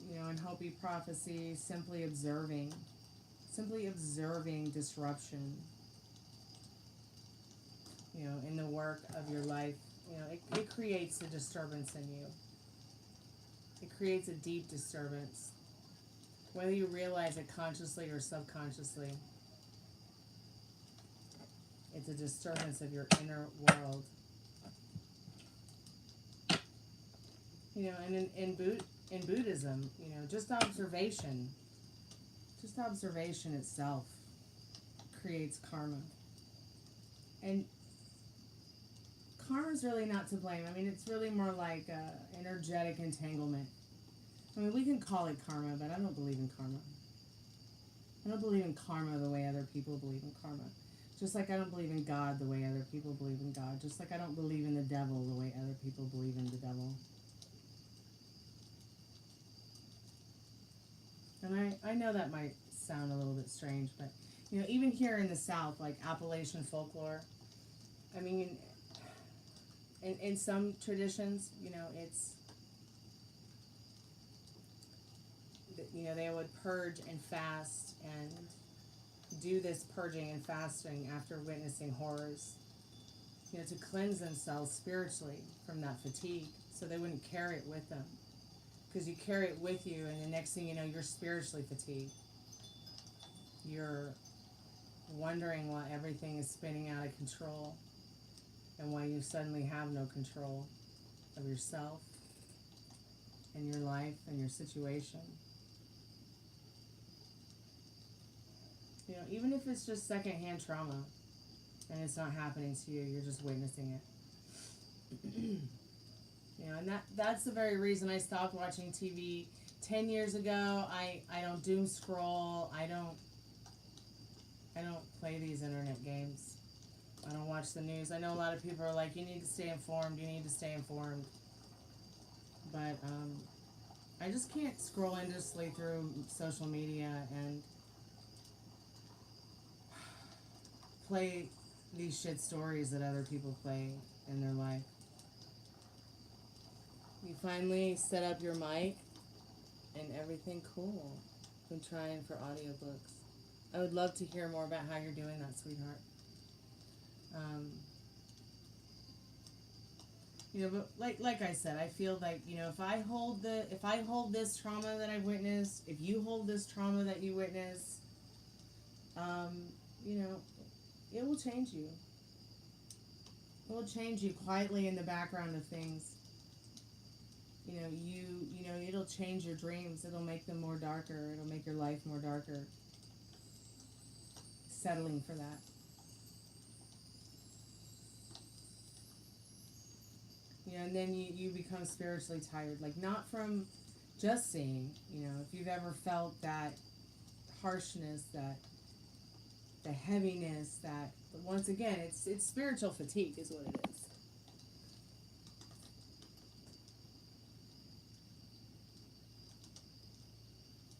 [SPEAKER 1] You know, in Hopi prophecy, simply observing disruption, you know, in the work of your life, you know, it creates a disturbance in you. It creates a deep disturbance, whether you realize it consciously or subconsciously. It's a disturbance of your inner world. You know, and in Buddhism, you know, just observation itself creates karma. And karma's really not to blame. I mean, it's really more like energetic entanglement. I mean, we can call it karma, but I don't believe in karma. I don't believe in karma the way other people believe in karma. Just like I don't believe in God the way other people believe in God. Just like I don't believe in the devil the way other people believe in the devil. And I know that might sound a little bit strange, but, you know, even here in the South, like Appalachian folklore, I mean, in some traditions, you know, it's, you know, they would purge and fast and do this purging and fasting after witnessing horrors, you know, to cleanse themselves spiritually from that fatigue so they wouldn't carry it with them. Because you carry it with you, and the next thing you know, you're spiritually fatigued. You're wondering why everything is spinning out of control and why you suddenly have no control of yourself and your life and your situation. You know, even if it's just secondhand trauma and it's not happening to you, you're just witnessing it. You know, and that's the very reason I stopped watching TV 10 years ago. I don't doom scroll. I don't play these internet games. I don't watch the news. I know a lot of people are like, you need to stay informed, you need to stay informed. But I just can't scroll endlessly through social media and play these shit stories that other people play in their life. You finally set up your mic and everything cool. Been trying for audiobooks. I would love to hear more about how you're doing that, sweetheart. You know, but like I said, I feel like, you know, if I hold this trauma that I've witnessed, if you hold this trauma that you witness, you know, it will change you. It will change you quietly in the background of things. You know, it'll change your dreams. It'll make them more darker. It'll make your life more darker. Settling for that. You know, and then you become spiritually tired. Like, not from just seeing, you know, if you've ever felt that harshness, that the heaviness, that, but once again, it's spiritual fatigue is what it is.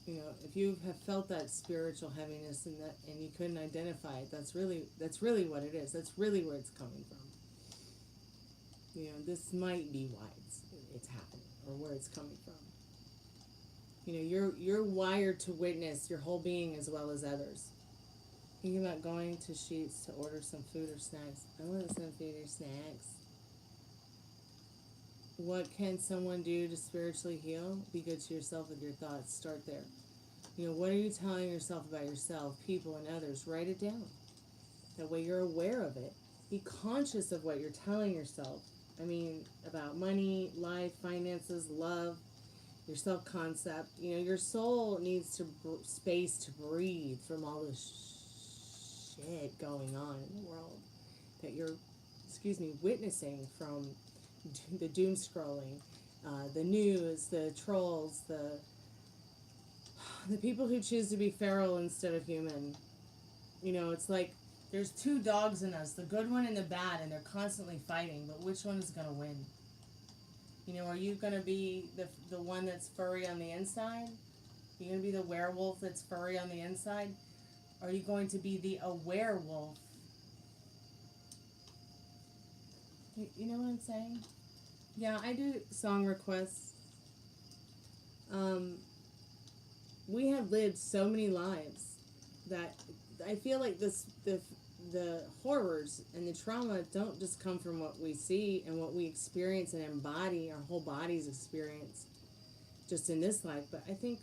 [SPEAKER 1] You know, if you have felt that spiritual heaviness and you couldn't identify it, that's really what it is. That's really where it's coming from. You know, this might be why it's happening, or where it's coming from. You know, you're wired to witness your whole being as well as others. Thinking about going to Sheets to order some food or snacks. I want some food or snacks. What can someone do to spiritually heal? Be good to yourself with your thoughts. Start there. You know, what are you telling yourself about yourself, people, and others? Write it down. That way you're aware of it. Be conscious of what you're telling yourself. I mean, about money, life, finances, love, your self-concept. You know, your soul needs to space to breathe from all this shit going on in the world that you're, witnessing from the doom scrolling, the news, the trolls, the people who choose to be feral instead of human. You know, it's like there's two dogs in us, the good one and the bad, and they're constantly fighting, but which one is going to win? You know, are you going to be the one that's furry on the inside? Are you going to be the werewolf that's furry on the inside? Or are you going to be the aware wolf? You know what I'm saying? Yeah, I do song requests. We have lived so many lives that I feel like the horrors and the trauma don't just come from what we see and what we experience and embody, our whole bodies experience just in this life, but I think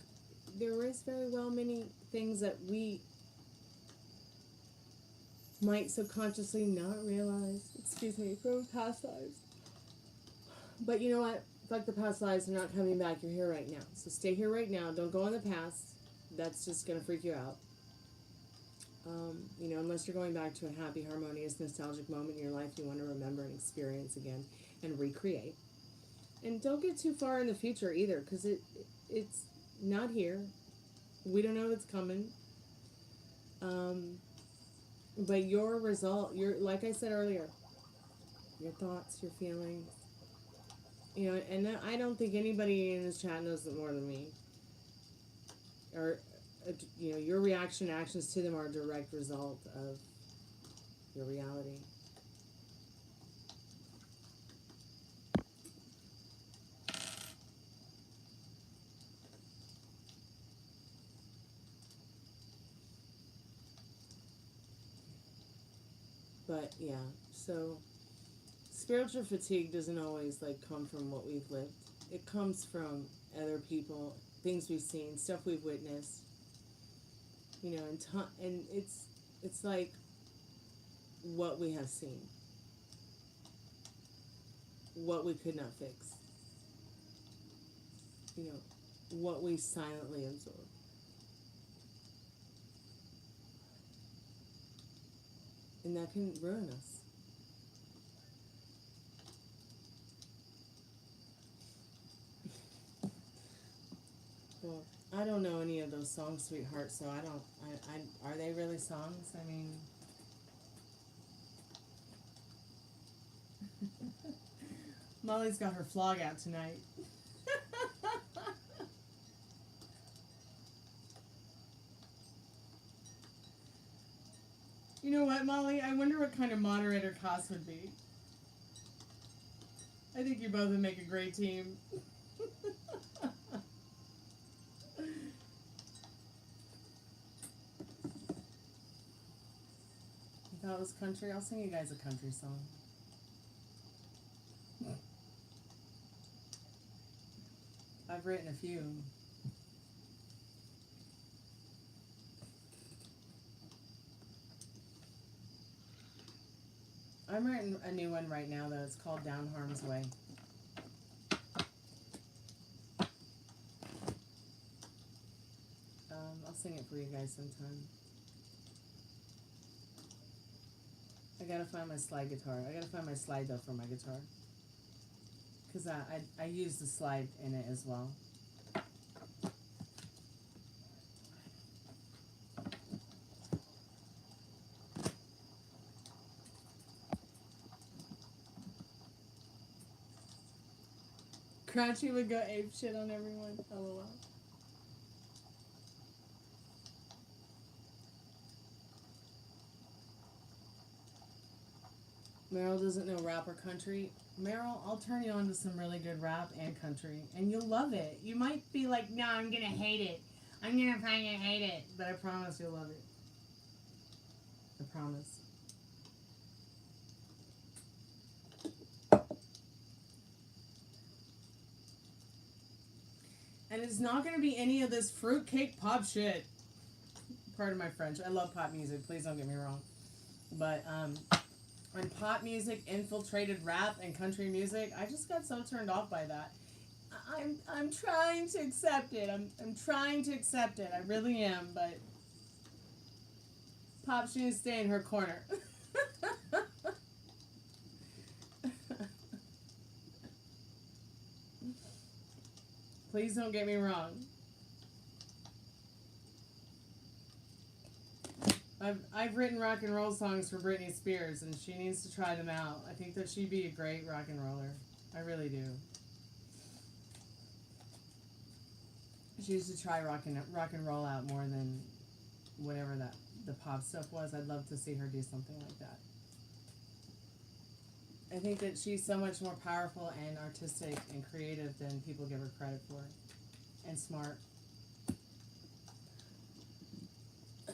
[SPEAKER 1] there is very well many things that we might subconsciously not realize, from past lives. But you know what? Fuck the past lives, they're not coming back. You're here right now. So stay here right now. Don't go in the past. That's just going to freak you out. You know, unless you're going back to a happy, harmonious, nostalgic moment in your life you want to remember and experience again and recreate. And don't get too far in the future either, because it's not here. We don't know what's coming. But your result, like I said earlier, your thoughts, your feelings, you know, and I don't think anybody in this chat knows it more than me. Or, you know, your reaction and actions to them are a direct result of your reality. But yeah, so spiritual fatigue doesn't always like come from what we've lived. It comes from other people, things we've seen, stuff we've witnessed. You know, and it's like what we have seen, what we could not fix. You know, what we silently absorb. And that can ruin us. Well, I don't know any of those songs, sweetheart, so are they really songs? I mean, Molly's got her flog out tonight. You know what, Molly? I wonder what kind of moderator Haus would be. I think you both would make a great team. You thought it was country? I'll sing you guys a country song. I've written a few. I'm writing a new one right now, though. It's called Down Harm's Way. I'll sing it for you guys sometime. I gotta find my slide guitar. I gotta find my slide, though, for my guitar. Because I use the slide in it as well. Crunchy would go ape shit on everyone. LOL. Meryl doesn't know rap or country. Meryl, I'll turn you on to some really good rap and country, and you'll love it. You might be like, no, I'm gonna hate it. I'm gonna fucking hate it. But I promise you'll love it. I promise. And it's not going to be any of this fruitcake pop shit. Pardon my French. I love pop music. Please don't get me wrong. But when pop music infiltrated rap and country music, I just got so turned off by that. I'm trying to accept it. I'm trying to accept it. I really am. But Pop should needs to stay in her corner. Please don't get me wrong. I've written rock and roll songs for Britney Spears, and she needs to try them out. I think that she'd be a great rock and roller. I really do. She used to try rock and roll out more than whatever the pop stuff was. I'd love to see her do something like that. I think that she's so much more powerful and artistic and creative than people give her credit for. And smart.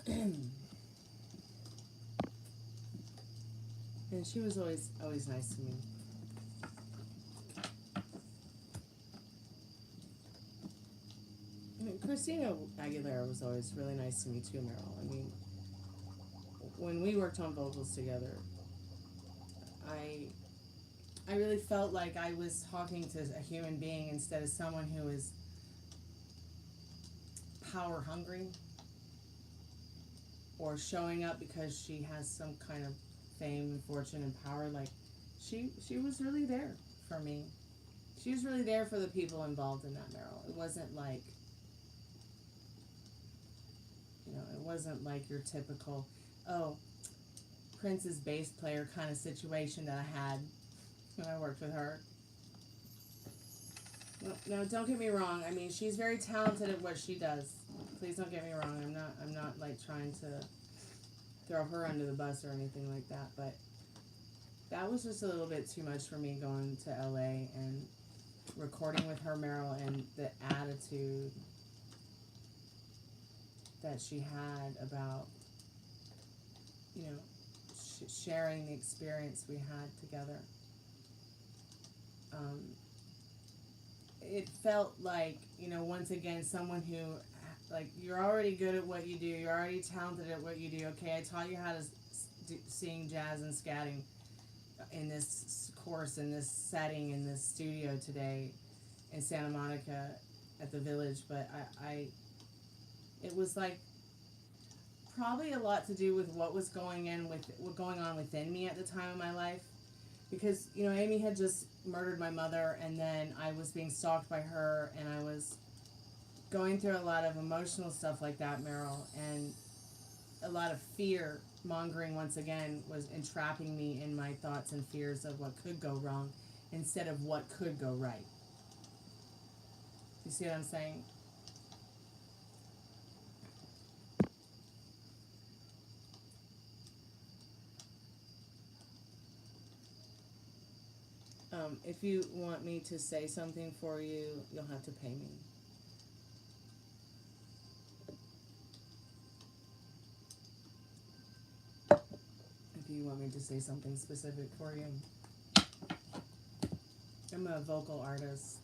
[SPEAKER 1] And she was always nice to me. I mean, Christina Aguilera was always really nice to me too, Meryl. I mean, when we worked on vocals together, I really felt like I was talking to a human being instead of someone who is power hungry or showing up because she has some kind of fame and fortune and power. Like, she was really there for me. She was really there for the people involved in that, Meryl. It wasn't like, it wasn't like your typical, oh, Prince's bass player kind of situation that I had when I worked with her. No, don't get me wrong. I mean, she's very talented at what she does. Please don't get me wrong. I'm not like trying to throw her under the bus or anything like that, but that was just a little bit too much for me going to LA and recording with her, Meryl, and the attitude that she had about, sharing the experience we had together. It felt like, once again, someone who, like, you're already good at what you do. You're already talented at what you do. Okay, I taught you how to sing jazz and scatting in this course, in this setting, in this studio today in Santa Monica at the Village. But it was like probably a lot to do with what was going on within me at the time of my life. Because, Amy had just murdered my mother, and then I was being stalked by her, and I was going through a lot of emotional stuff like that, Meryl, and a lot of fear mongering once again was entrapping me in my thoughts and fears of what could go wrong instead of what could go right. You see what I'm saying? If you want me to say something for you, you'll have to pay me. If you want me to say something specific for you. I'm a vocal artist.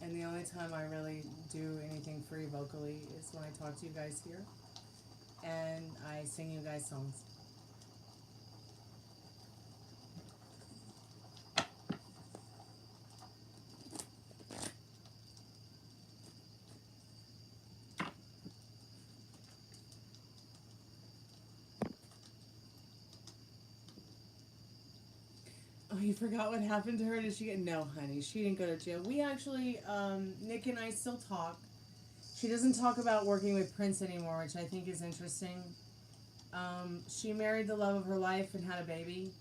[SPEAKER 1] And the only time I really do anything free vocally is when I talk to you guys here and I sing you guys songs. Oh, you forgot what happened to her? Did she get... No, honey, she didn't go to jail. We actually, Nick and I still talk. She doesn't talk about working with Prince anymore, which I think is interesting. She married the love of her life and had a baby.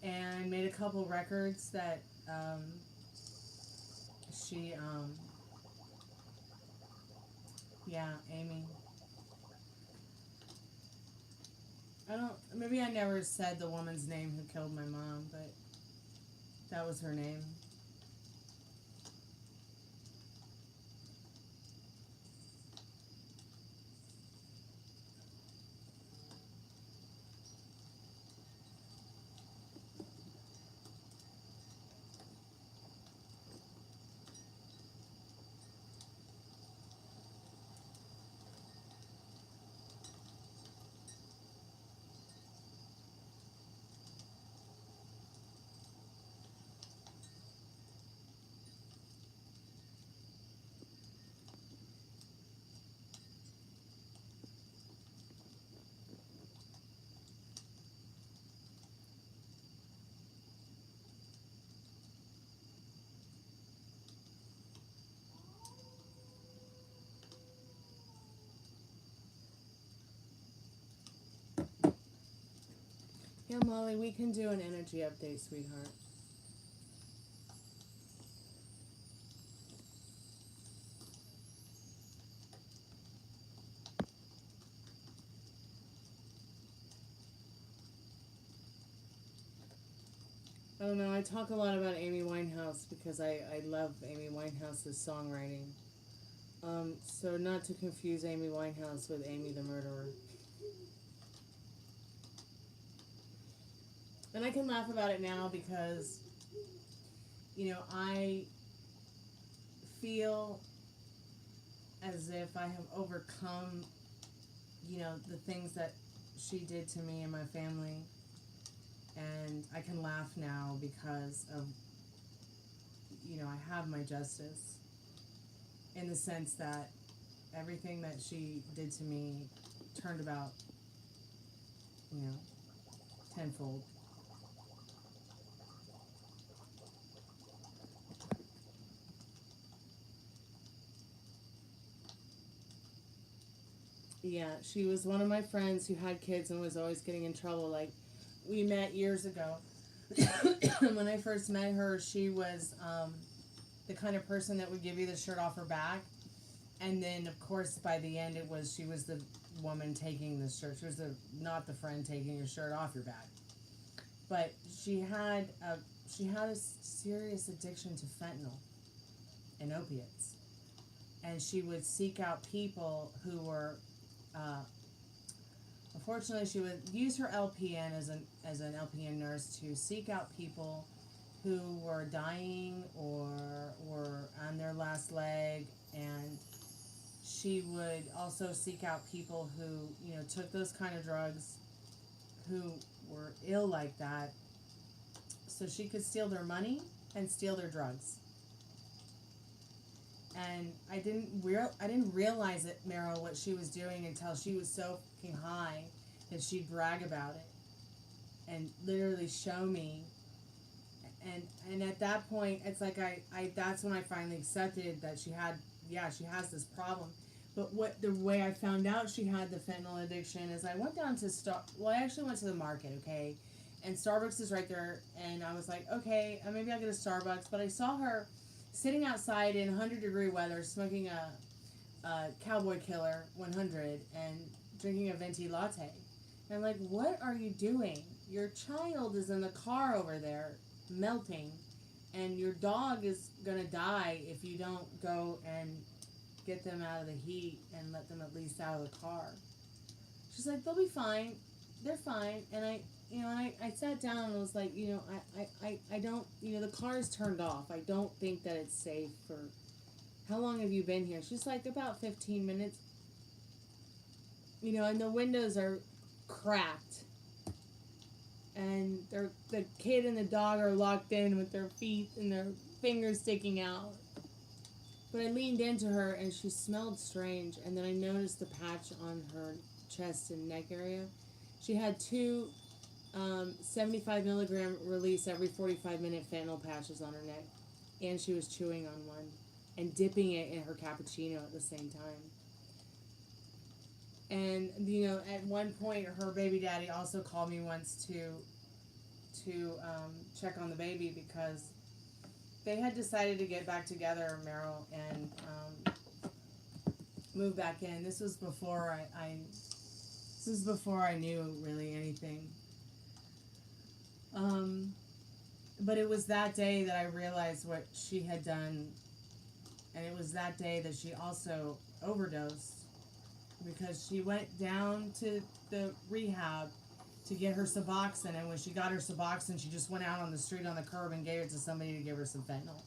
[SPEAKER 1] And made a couple records that, yeah, Amy. Maybe I never said the woman's name who killed my mom, but that was her name. Yeah, Molly, we can do an energy update, sweetheart. I don't know, I talk a lot about Amy Winehouse because I love Amy Winehouse's songwriting. So not to confuse Amy Winehouse with Amy the Murderer. And I can laugh about it now because, you know, I feel as if I have overcome, you know, the things that she did to me and my family. And I can laugh now because of, you know, I have my justice. In the sense that everything that she did to me turned about, you know, tenfold. Yeah, she was one of my friends who had kids and was always getting in trouble. Like, we met years ago. When I first met her, she was the kind of person that would give you the shirt off her back. And then, of course, by the end, she was the woman taking the shirt. She was not the friend taking your shirt off your back. But she had a serious addiction to fentanyl and opiates. And she would seek out people who were... unfortunately, she would use her LPN as an LPN nurse to seek out people who were dying or were on their last leg, and she would also seek out people who, you know, took those kind of drugs, who were ill like that, so she could steal their money and steal their drugs. And I didn't realize it, Meryl, what she was doing until she was so fucking high that she'd brag about it and literally show me. And at that point, it's like that's when I finally accepted that she has this problem. But the way I found out she had the fentanyl addiction is I went down to I actually went to the market, okay? And Starbucks is right there, and I was like, okay, maybe I'll get a Starbucks. But I saw her sitting outside in 100-degree weather, smoking a Cowboy Killer 100 and drinking a venti latte. And I'm like, what are you doing? Your child is in the car over there, melting, and your dog is going to die if you don't go and get them out of the heat and let them at least out of the car. She's like, they'll be fine. they're fine. And I sat down and was like, I don't, the car's turned off. I don't think that it's safe for, how long have you been here? She's like, about 15 minutes. And the windows are cracked. And the kid and the dog are locked in with their feet and their fingers sticking out. But I leaned into her and she smelled strange. And then I noticed the patch on her chest and neck area. She had two 75 milligram release every 45-minute fentanyl patches on her neck. And she was chewing on one and dipping it in her cappuccino at the same time. And, at one point, her baby daddy also called me once to check on the baby because they had decided to get back together, Meryl, and move back in. This was before I knew really anything. But it was that day that I realized what she had done, and it was that day that she also overdosed. Because she went down to the rehab to get her Suboxone, and when she got her Suboxone, she just went out on the street on the curb and gave it to somebody to give her some fentanyl.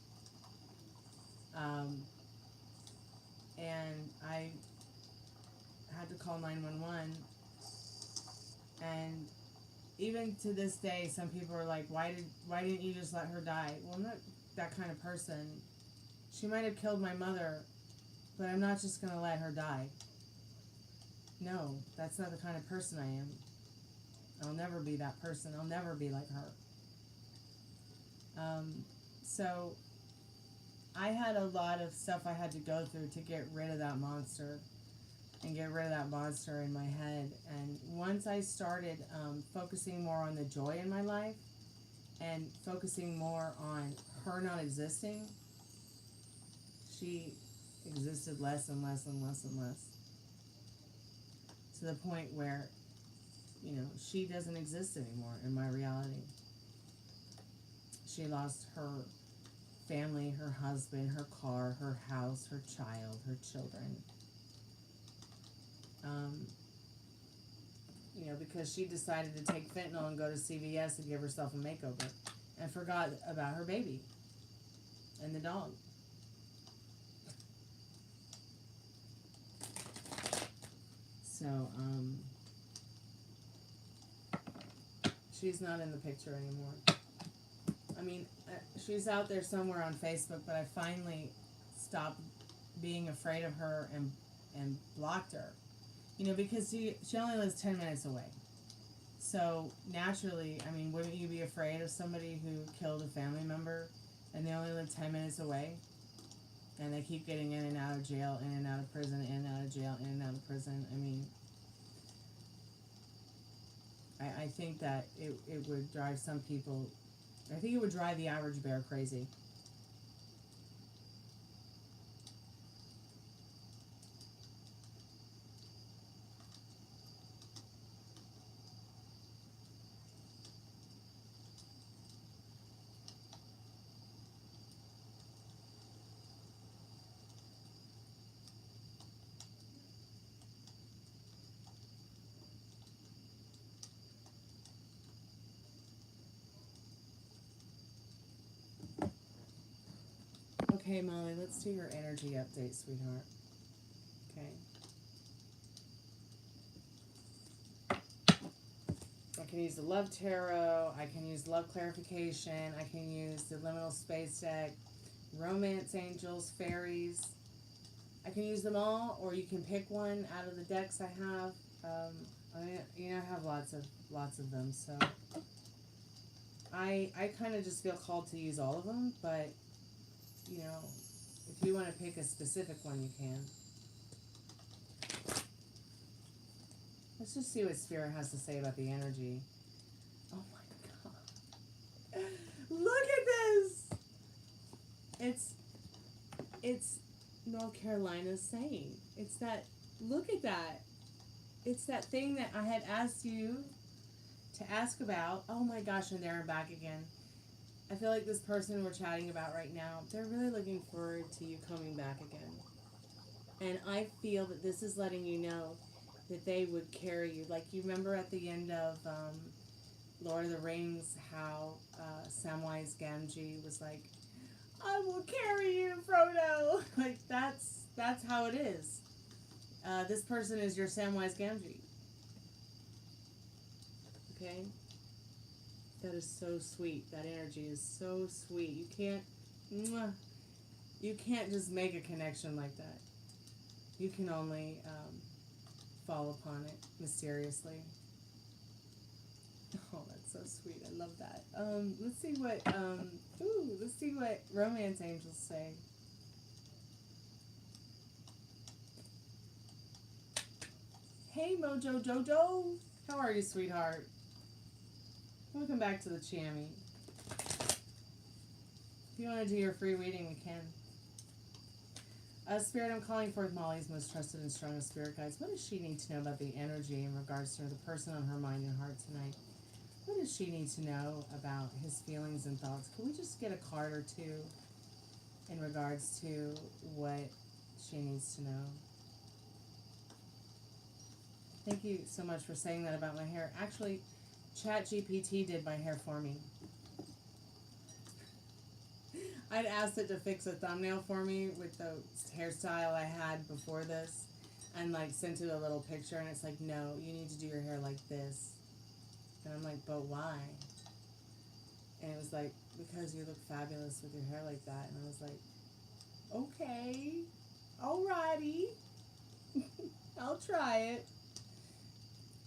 [SPEAKER 1] And I had to call 911, and even to this day, some people are like, why didn't you just let her die? Well, I'm not that kind of person. She might have killed my mother, but I'm not just going to let her die. No, that's not the kind of person I am. I'll never be that person. I'll never be like her. So I had a lot of stuff I had to go through to get rid of that monster and get rid of that monster in my head. And once I started focusing more on the joy in my life and focusing more on her not existing, she existed less and less and less and less. To the point where, she doesn't exist anymore in my reality. She lost her family, her husband, her car, her house, her child, her children. Because she decided to take fentanyl and go to CVS and give herself a makeover and forgot about her baby and the dog. So, she's not in the picture anymore. I mean, she's out there somewhere on Facebook, but I finally stopped being afraid of her and blocked her. Because she only lives 10 minutes away. So, naturally, I mean, wouldn't you be afraid of somebody who killed a family member and they only live 10 minutes away? And they keep getting in and out of jail, in and out of prison, in and out of jail, in and out of prison. I mean, I think that it would drive some people, I think it would drive the average bear crazy. Okay, Molly, let's do your energy update, sweetheart. Okay. I can use the Love Tarot. I can use Love Clarification. I can use the Liminal Space deck, Romance Angels, Fairies. I can use them all, or you can pick one out of the decks I have. I have lots of them, so I kind of just feel called to use all of them, but if you want to pick a specific one, you can. Let's just see what Spirit has to say about the energy. Oh my God. Look at this! It's North Carolina's saying. It's that, look at that. It's that thing that I had asked you to ask about. Oh my gosh, and there I'm back again. I feel like this person we're chatting about right now, they're really looking forward to you coming back again. And I feel that this is letting you know that they would carry you. Like, you remember at the end of Lord of the Rings how Samwise Gamgee was like, I will carry you, Frodo. Like, that's how it is. This person is your Samwise Gamgee. Okay? That is so sweet. That energy is so sweet. You can't just make a connection like that. You can only fall upon it mysteriously. Oh, that's so sweet. I love that. Let's see what romance angels say. Hey, Mojo Jojo. How are you, sweetheart? Welcome back to the Chammy. If you want to do your free reading, we can. Spirit, I'm calling forth Molly's most trusted and strongest spirit guides. What does she need to know about the energy in regards to the person on her mind and heart tonight? What does she need to know about his feelings and thoughts? Can we just get a card or two in regards to what she needs to know? Thank you so much for saying that about my hair. Actually, ChatGPT did my hair for me. I'd asked it to fix a thumbnail for me with the hairstyle I had before this, and like sent it a little picture, and it's like, no, you need to do your hair like this. And I'm like, but why? And it was like, because you look fabulous with your hair like that. And I was like, okay, alrighty, I'll try it.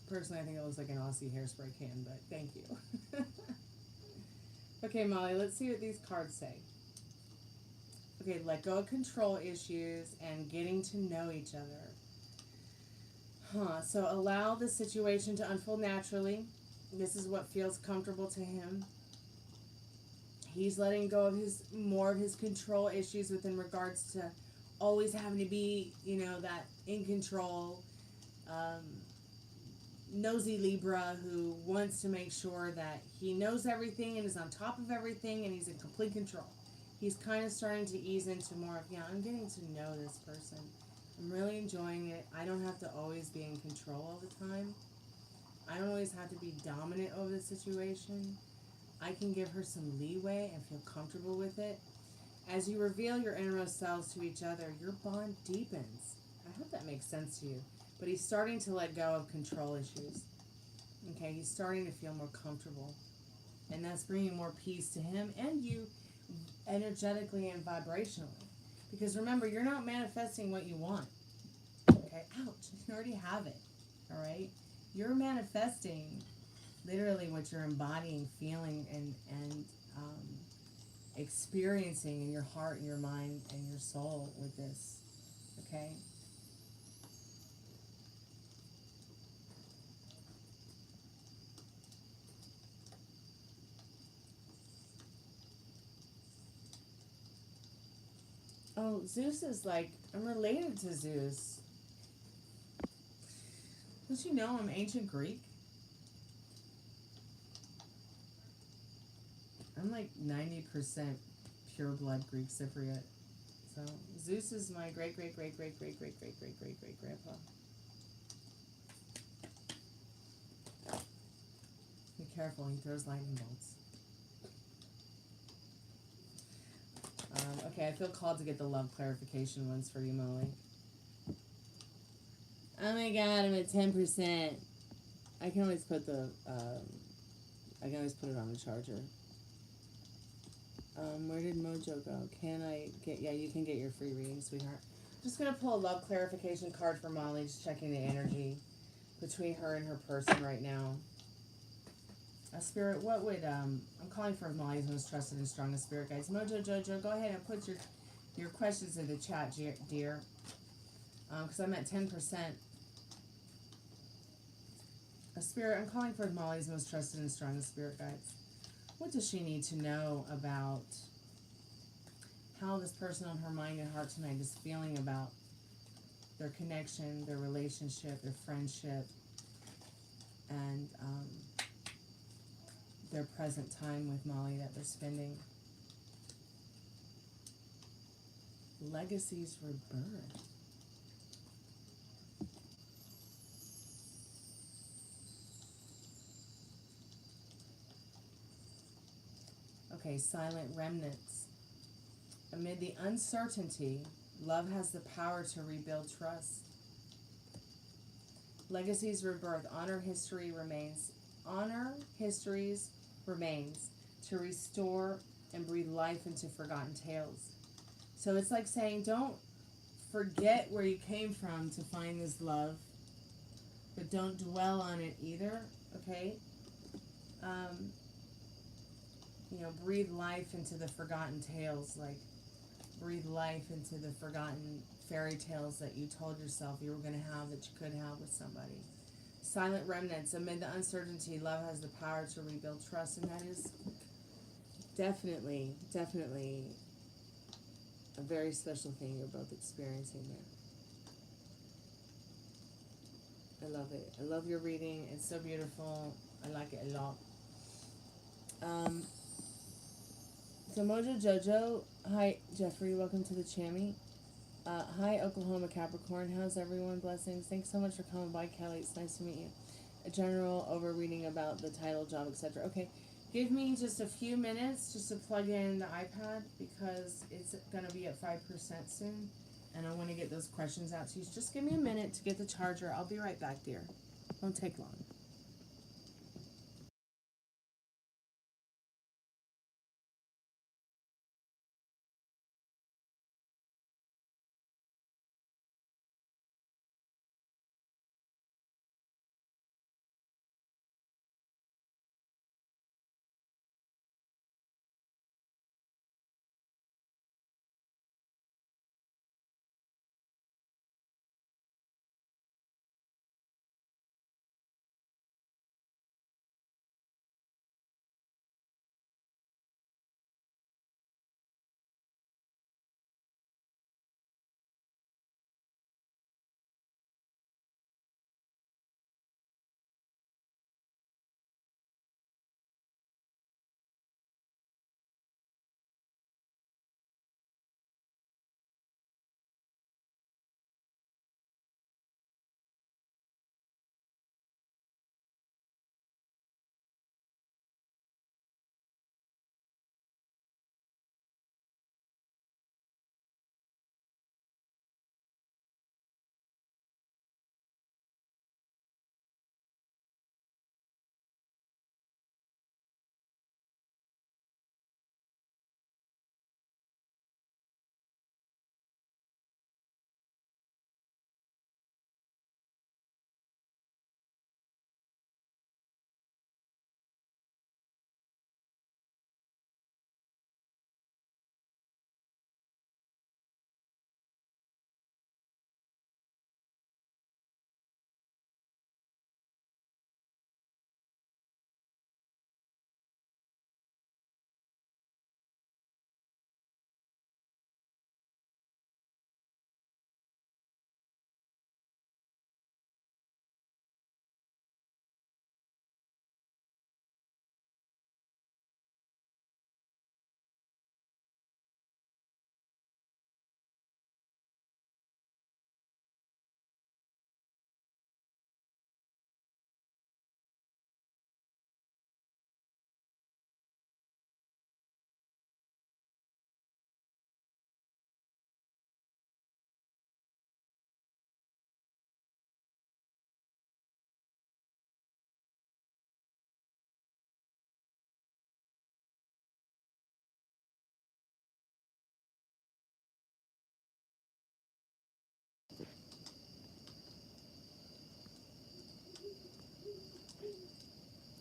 [SPEAKER 1] Personally, I think it looks like an Aussie hairspray can, but thank you. Okay, Molly, let's see what these cards say. Okay, let go of control issues and getting to know each other. So allow the situation to unfold naturally. This is what feels comfortable to him. He's letting go of more of his control issues within regards to always having to be, that in control, nosy Libra who wants to make sure that he knows everything and is on top of everything and he's in complete control. He's kind of starting to ease into more of, I'm getting to know this person. I'm really enjoying it. I don't have to always be in control all the time. I don't always have to be dominant over the situation. I can give her some leeway and feel comfortable with it. As you reveal your innermost selves to each other, your bond deepens. I hope that makes sense to you. But he's starting to let go of control issues. Okay, he's starting to feel more comfortable. And that's bringing more peace to him and you energetically and vibrationally. Because remember, you're not manifesting what you want. Okay, ouch, you already have it. All right? You're manifesting literally what you're embodying, feeling, and experiencing in your heart, and your mind, and your soul with this. Okay? Oh, Zeus is like, I'm related to Zeus. Don't you know I'm ancient Greek? I'm like 90% pure blood Greek Cypriot. So Zeus is my great grandpa. Be careful, he throws lightning bolts. Okay, I feel called to get the love clarification ones for you, Molly. Oh my god, I'm at 10%. I can always put the, I can always put it on the charger. Where did Mojo go? Can I get, you can get your free reading, sweetheart. I'm just going to pull a love clarification card for Molly, just checking the energy between her and her person right now. Spirit, what would, I'm calling for Molly's most trusted and strongest spirit guides. Mojo Jojo, go ahead and put your questions in the chat, dear. Because I'm at 10%. Spirit, I'm calling for Molly's most trusted and strongest spirit guides. What does she need to know about how this person on her mind and heart tonight is feeling about their connection, their relationship, their friendship, and their present time with Molly that they're spending? Legacies rebirth. Okay, silent remnants. Amid the uncertainty, love has the power to rebuild trust. Legacies rebirth. Honor histories remains to restore and breathe life into forgotten tales. So it's like saying, don't forget where you came from to find this love, but don't dwell on it either, okay? You know, breathe life into the forgotten tales, like breathe life into the forgotten fairy tales that you told yourself you were going to have that you could have with somebody. Silent remnants. Amid the uncertainty, love has the power to rebuild trust, and that is definitely a very special thing you're both experiencing there. I love it. I love your reading. It's so beautiful. I like it a lot. So Mojo Jojo, hi Jeffrey, welcome to the Chammy. Hi Oklahoma Capricorn, how's everyone? Blessings. Thanks so much for coming by, Kelly. It's nice to meet you. A general over reading about the title, job, etc. Okay, give me just a few minutes just to plug in the iPad because it's going to be at 5% soon, and I want to get those questions out to you. So just give me a minute to get the charger. I'll be right back, dear. Won't take long.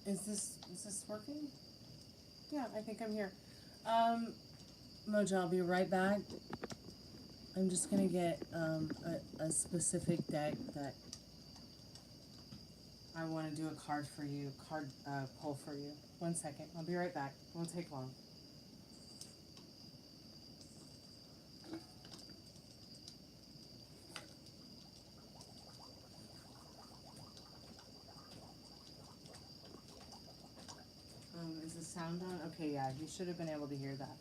[SPEAKER 1] Is this working? Yeah, I think I'm here. Mojo, I'll be right back. I'm just gonna get a specific deck that I want to do a card for you, pull for you. 1 second. I'll be right back. Won't take long. Is the sound on? Okay, yeah, you should have been able to hear that.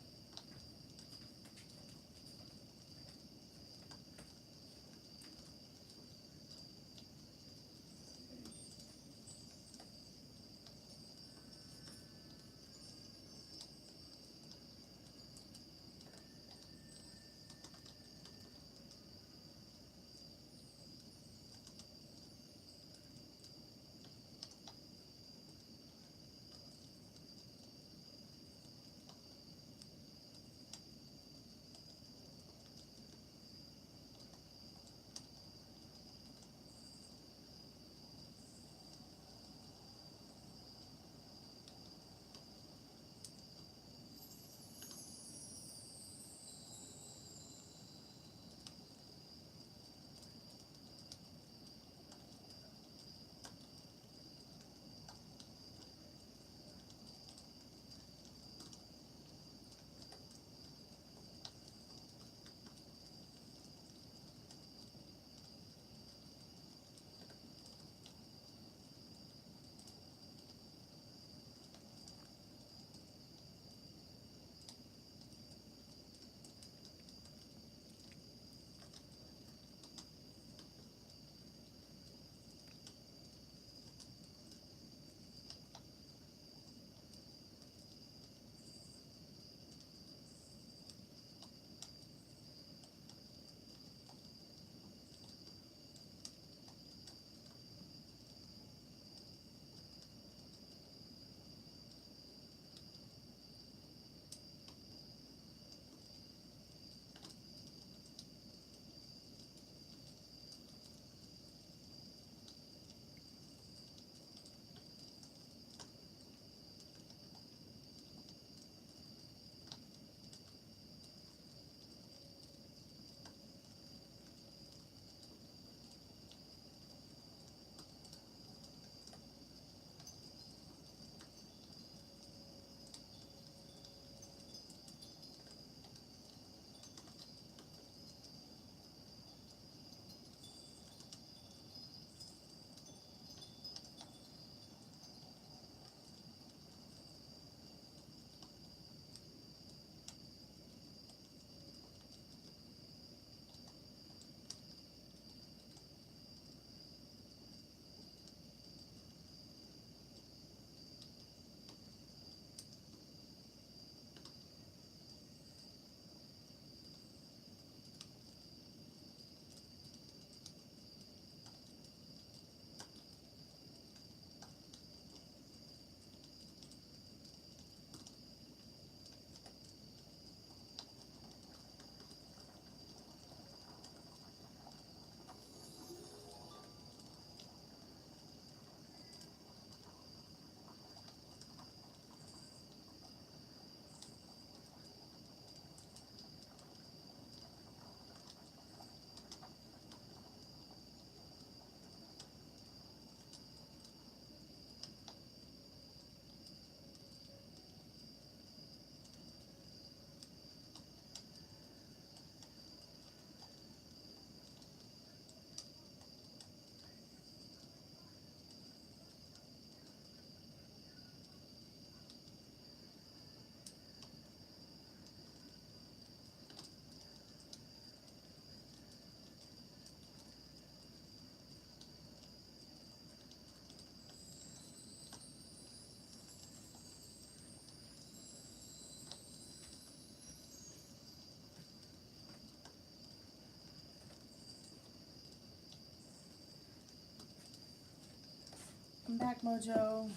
[SPEAKER 1] I'm back, Mojo.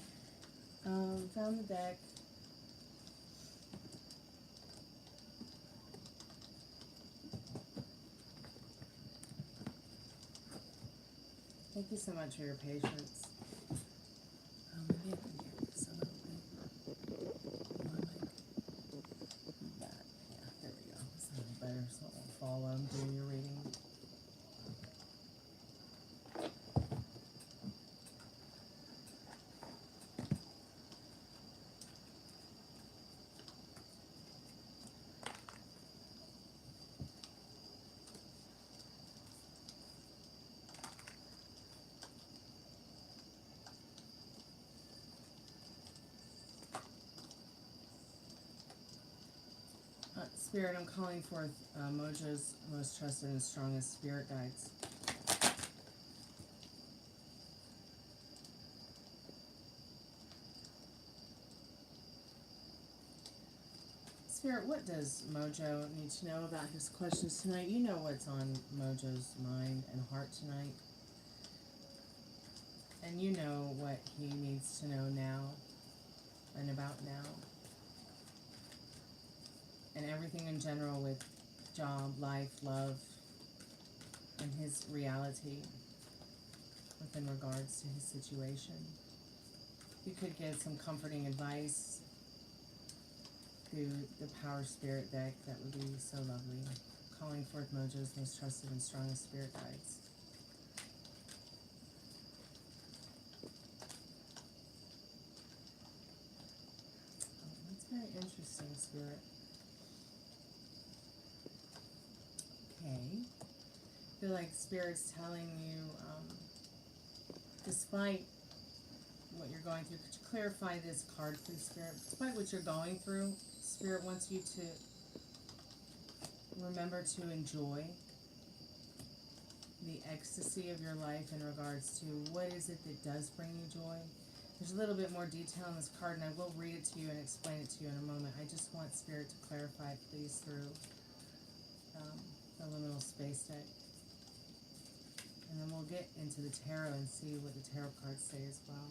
[SPEAKER 1] Found the deck. Thank you so much for your patience. Maybe I can get this a little bit more like that. Yeah, there we go. It's a little better so it won't fall while I'm doing your reading. Spirit, I'm calling forth Mojo's most trusted and strongest spirit guides. Spirit, what does Mojo need to know about his questions tonight? You know what's on Mojo's mind and heart tonight. And you know what he needs to know now and about now. And everything in general with job, life, love, and his reality within regards to his situation. You could get some comforting advice through the Power Spirit deck. That would be so lovely. Calling forth Mojo's most trusted and strongest spirit guides. Oh, that's very interesting, Spirit. Okay. I feel like Spirit's telling you, despite what you're going through, could you clarify this card, please, Spirit? Despite what you're going through, Spirit wants you to remember to enjoy the ecstasy of your life in regards to what is it that does bring you joy. There's a little bit more detail in this card, and I will read it to you and explain it to you in a moment. I just want Spirit to clarify, please, through the liminal space deck. And then we'll get into the tarot and see what the tarot cards say as well.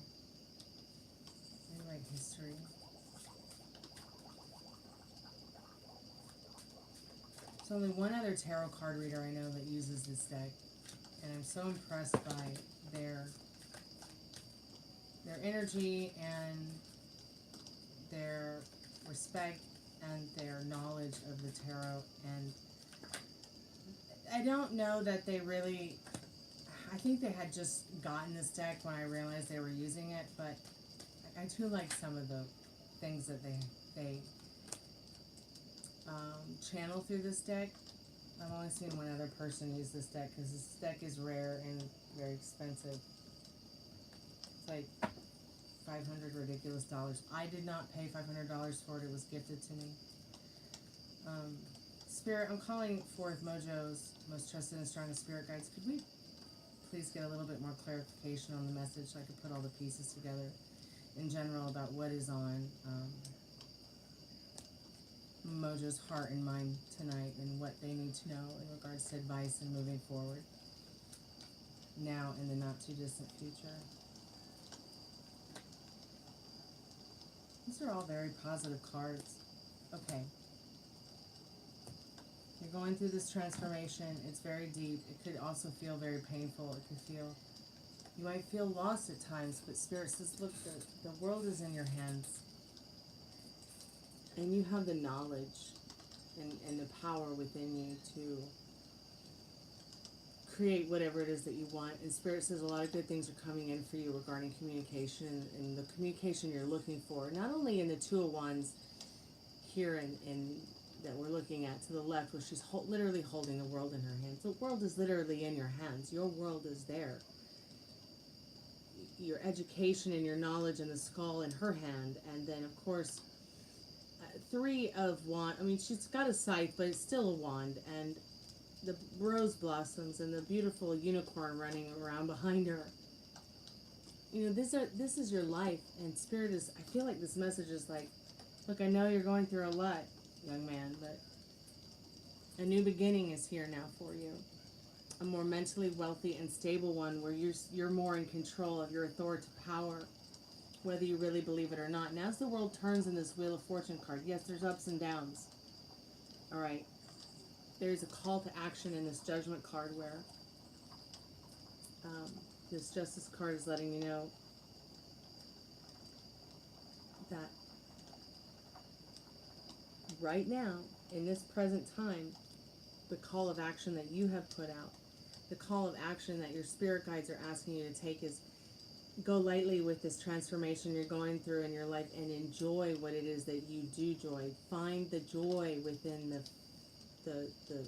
[SPEAKER 1] Rewrite history. There's only one other tarot card reader I know that uses this deck, and I'm so impressed by their energy and their respect and their knowledge of the tarot. And I don't know that they really, I think they had just gotten this deck when I realized they were using it, but I do like some of the things that they channel through this deck. I've only seen one other person use this deck because this deck is rare and very expensive. It's like $500 ridiculous dollars. I did not pay $500 for it. It was gifted to me. Spirit, I'm calling forth Mojo's most trusted and strongest spirit guides. Could we please get a little bit more clarification on the message so I could put all the pieces together in general about what is on Mojo's heart and mind tonight and what they need to know in regards to advice and moving forward now in the not too distant future. These are all very positive cards. Okay. You're going through this transformation. It's very deep. It could also feel very painful. It could feel, you might feel lost at times, but Spirit says, look, the world is in your hands. And you have the knowledge and the power within you to create whatever it is that you want. And Spirit says a lot of good things are coming in for you regarding communication and the communication you're looking for. Not only in the Two of Wands here in that we're looking at to the left, where she's literally holding the world in her hands. The world is literally in your hands. Your world is there. Your education and your knowledge and the skull in her hand. And then, of course, Three of Wands. I mean, she's got a scythe, but it's still a wand. And the rose blossoms and the beautiful unicorn running around behind her. You know, this is your life. And Spirit is, I feel like this message is like, look, I know you're going through a lot, young man, but a new beginning is here now for you. a more mentally wealthy and stable one, where you're more in control of your authoritative power, whether you really believe it or not. And as the world turns in this Wheel of Fortune card, yes, there's ups and downs. All right. There's a call to action in this Judgment card where this Justice card is letting you know that right now, in this present time, the call of action that you have put out, the call of action that your spirit guides are asking you to take is go lightly with this transformation you're going through in your life and enjoy what it is that you do joy. Find the joy within the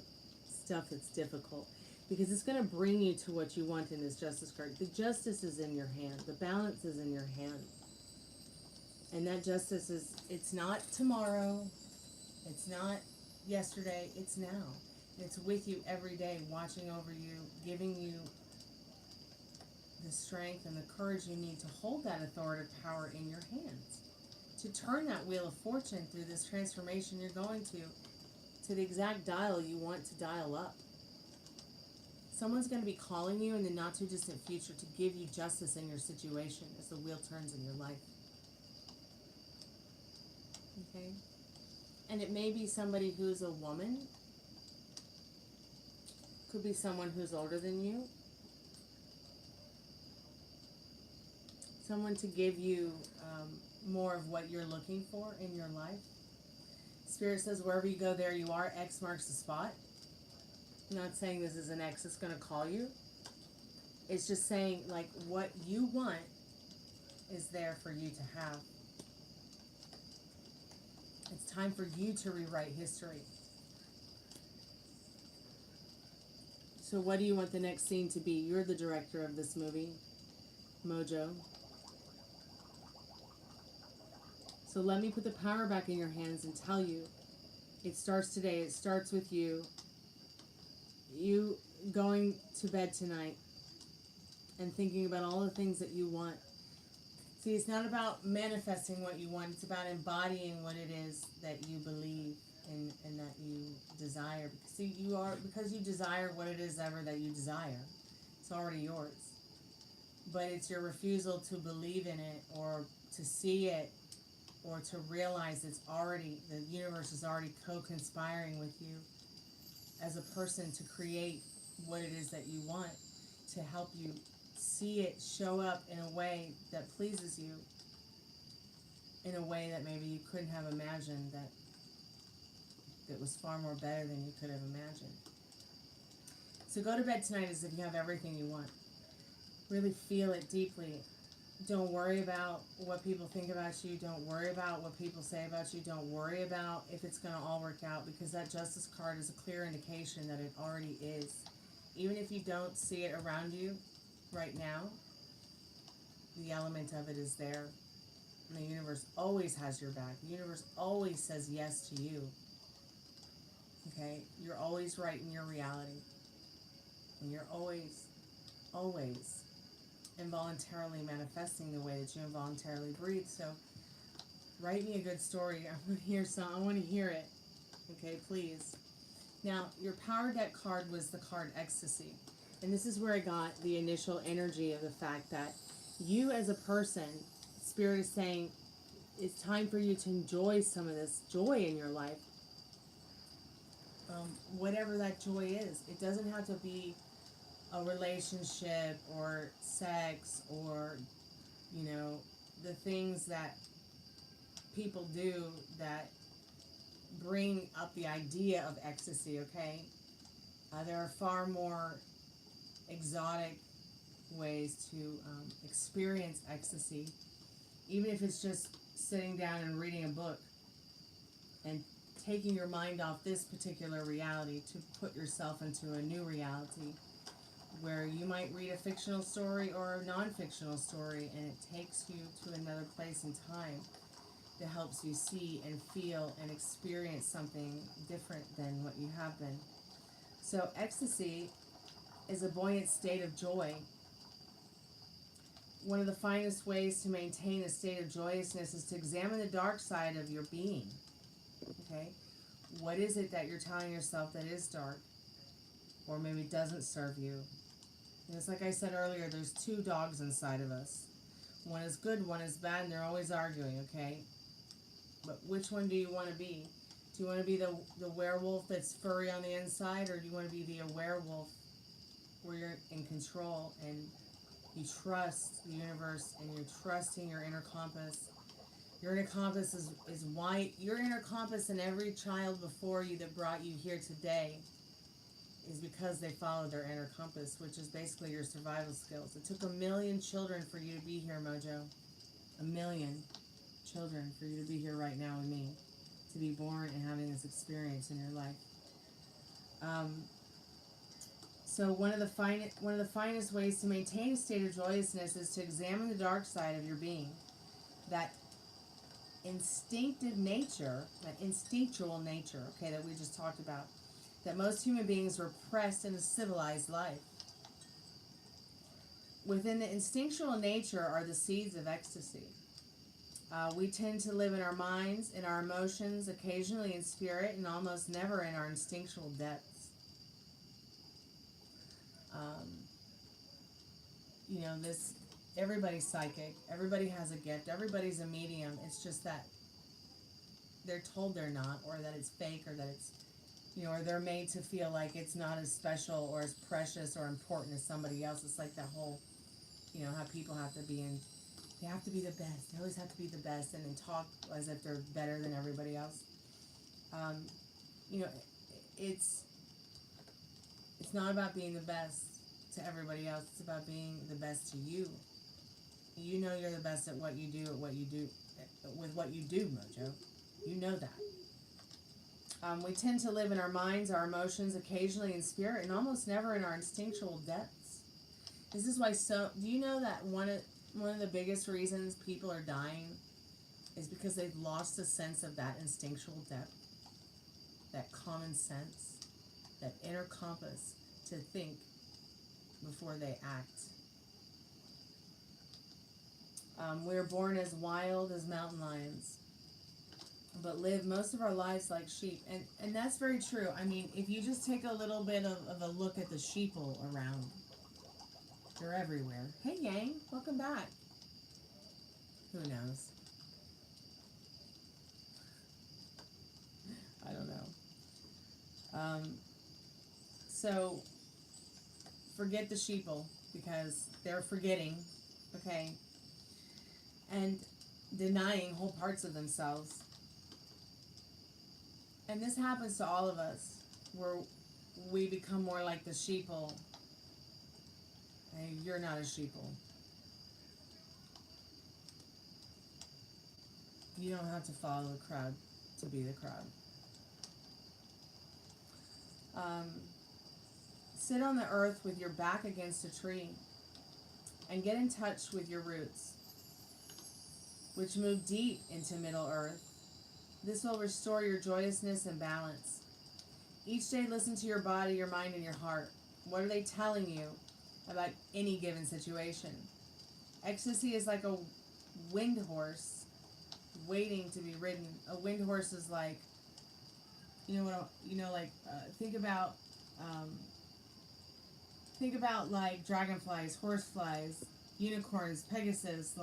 [SPEAKER 1] stuff that's difficult, because it's going to bring you to what you want in this Justice card. The justice is in your hand. The balance is in your hand. And that justice is, it's not tomorrow. It's not yesterday. It's now. It's with you every day, watching over you, giving you the strength and the courage you need to hold that authoritative power in your hands, to turn that Wheel of Fortune through this transformation you're going to the exact dial you want to dial up. Someone's going to be calling you in the not too distant future to give you justice in your situation as the wheel turns in your life. Okay? And it may be somebody who's a woman. Could be someone who's older than you. Someone to give you more of what you're looking for in your life. Spirit says, wherever you go, there you are. X marks the spot. I'm not saying this is an X that's going to call you. It's just saying, like, what you want is there for you to have. It's time for you to rewrite history. So what do you want the next scene to be? You're the director of this movie, Mojo. So let me put the power back in your hands and tell you, it starts today. It starts with you. You going to bed tonight and thinking about all the things that you want. See, it's not about manifesting what you want. It's about embodying what it is that you believe in and that you desire. See, because you desire what it is ever that you desire. It's already yours. But it's your refusal to believe in it or to see it or to realize it's already, the universe is already co-conspiring with you as a person to create what it is that you want, to help you see it show up in a way that pleases you, in a way that maybe you couldn't have imagined, that was far more better than you could have imagined. So go to bed tonight as if you have everything you want. Really feel it deeply. Don't worry about what people think about you. Don't worry about what people say about you. Don't worry about if it's going to all work out, because that Justice card is a clear indication that it already is. Even if you don't see it around you right now, the element of it is there. And the universe always has your back. The universe always says yes to you. Okay? You're always right in your reality. And you're always involuntarily manifesting the way that you involuntarily breathe. So write me a good story. I want to hear I want to hear it. Okay, please. Now, your power deck card was the card Ecstasy. And this is where I got the initial energy of the fact that you as a person, Spirit is saying, it's time for you to enjoy some of this joy in your life. Whatever that joy is. It doesn't have to be a relationship or sex or, the things that people do that bring up the idea of ecstasy, okay? There are far more exotic ways to experience ecstasy, even if it's just sitting down and reading a book and taking your mind off this particular reality to put yourself into a new reality where you might read a fictional story or a non-fictional story, and it takes you to another place in time that helps you see and feel and experience something different than what you have been. So ecstasy is a buoyant state of joy. One of the finest ways to maintain a state of joyousness is to examine the dark side of your being. Okay? What is it that you're telling yourself that is dark? or maybe it doesn't serve you. And it's like I said earlier, there's two dogs inside of us. One is good, one is bad, and they're always arguing, okay? But which one do you want to be? Do you want to be the werewolf that's furry on the inside, or do you want to be the werewolf where you're in control and you trust the universe and you're trusting your inner compass? Your inner compass is white. Your inner compass and every child before you that brought you here today is because they followed their inner compass, which is basically your survival skills. It took 1 million children for you to be here, Mojo. 1 million children for you to be here right now with me, to be born and having this experience in your life. So one of the finest ways to maintain a state of joyousness is to examine the dark side of your being. That instinctive nature, that instinctual nature, okay, that we just talked about, that most human beings repress in a civilized life. Within the instinctual nature are the seeds of ecstasy. We tend to live in our minds, in our emotions, occasionally in spirit, and almost never in our instinctual depths. Everybody's psychic, everybody has a gift, everybody's a medium. It's just that they're told they're not, or that it's fake, or that it's, or they're made to feel like it's not as special or as precious or important as somebody else. It's like that whole, how people have to be they have to be the best. They always have to be the best, and then talk as if they're better than everybody else. It's not about being the best to everybody else. It's about being the best to you. You know you're the best at what you do, with what you do, Mojo. You know that. We tend to live in our minds, our emotions, occasionally in spirit, and almost never in our instinctual depths. This is why do you know that one of the biggest reasons people are dying is because they've lost a sense of that instinctual depth, that common sense, that inner compass to think before they act. We're born as wild as mountain lions, but live most of our lives like sheep. And that's very true. I mean, if you just take a little bit of a look at the sheeple around, they're everywhere. Hey, Yang, welcome back. Who knows? I don't know. So, forget the sheeple, because they're forgetting, okay, and denying whole parts of themselves. And this happens to all of us, where we become more like the sheeple. Hey, you're not a sheeple. You don't have to follow the crowd to be the crowd. Sit on the earth with your back against a tree and get in touch with your roots, which move deep into Middle Earth. This will restore your joyousness and balance. Each day, listen to your body, your mind, and your heart. What are they telling you about any given situation? Ecstasy is like a wind horse waiting to be ridden. A wind horse is like, think about like dragonflies, horseflies, unicorns, Pegasus.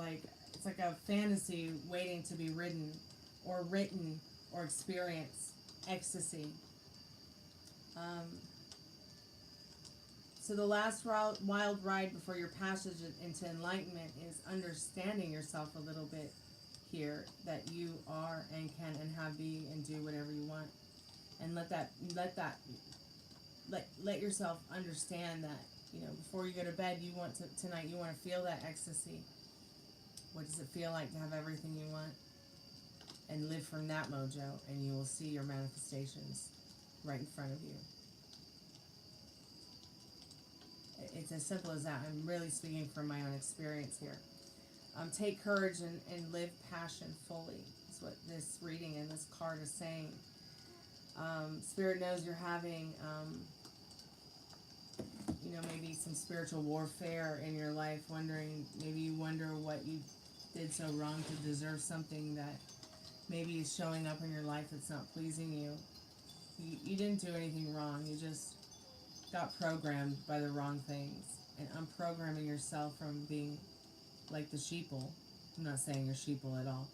[SPEAKER 1] It's like a fantasy waiting to be ridden, or written, or experienced. Ecstasy. So the last wild ride before your passage into enlightenment is understanding yourself a little bit here, that you are and can and have be and do whatever you want, and let yourself understand that, before you go to bed, tonight you want to feel that ecstasy. What does it feel like to have everything you want? And live from that, Mojo, and you will see your manifestations right in front of you. It's as simple as that. I'm really speaking from my own experience here. Take courage and live passion fully. That's what this reading and this card is saying. Spirit knows you're having, maybe some spiritual warfare in your life, maybe you wonder what you did so wrong to deserve something that maybe is showing up in your life that's not pleasing you. You didn't do anything wrong. You just got programmed by the wrong things. And unprogramming yourself from being like the sheeple. I'm not saying you're sheeple at all.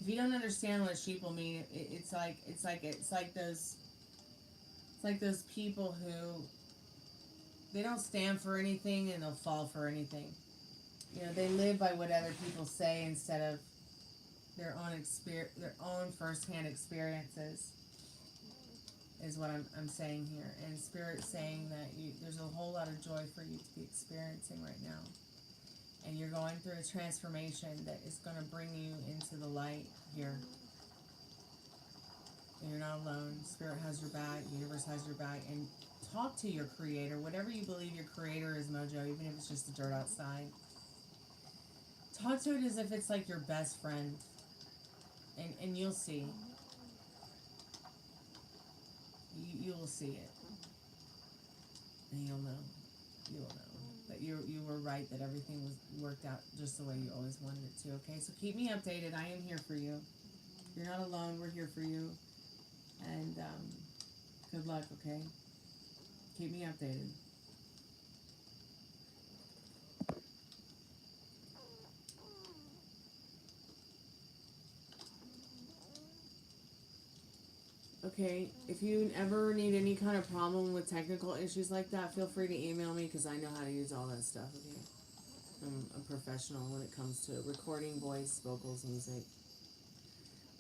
[SPEAKER 1] If you don't understand what sheeple mean, it's like those people who they don't stand for anything and they'll fall for anything. You know, they live by what other people say instead of their own first-hand experiences. Is what I'm saying here, and Spirit's saying that there's a whole lot of joy for you to be experiencing right now, and you're going through a transformation that is going to bring you into the light here. And you're not alone. Spirit has your back. The universe has your back. And talk to your creator, whatever you believe your creator is, Mojo, even if it's just the dirt outside. Talk to it as if it's like your best friend, and you'll see. You will see it, and you'll know. You will know that you were right, that everything was worked out just the way you always wanted it to. Okay, so keep me updated. I am here for you. You're not alone. We're here for you, and good luck. Okay, keep me updated. Okay, if you ever need any kind of problem with technical issues like that, feel free to email me because I know how to use all that stuff, okay? I'm a professional when it comes to recording voice, vocals, music.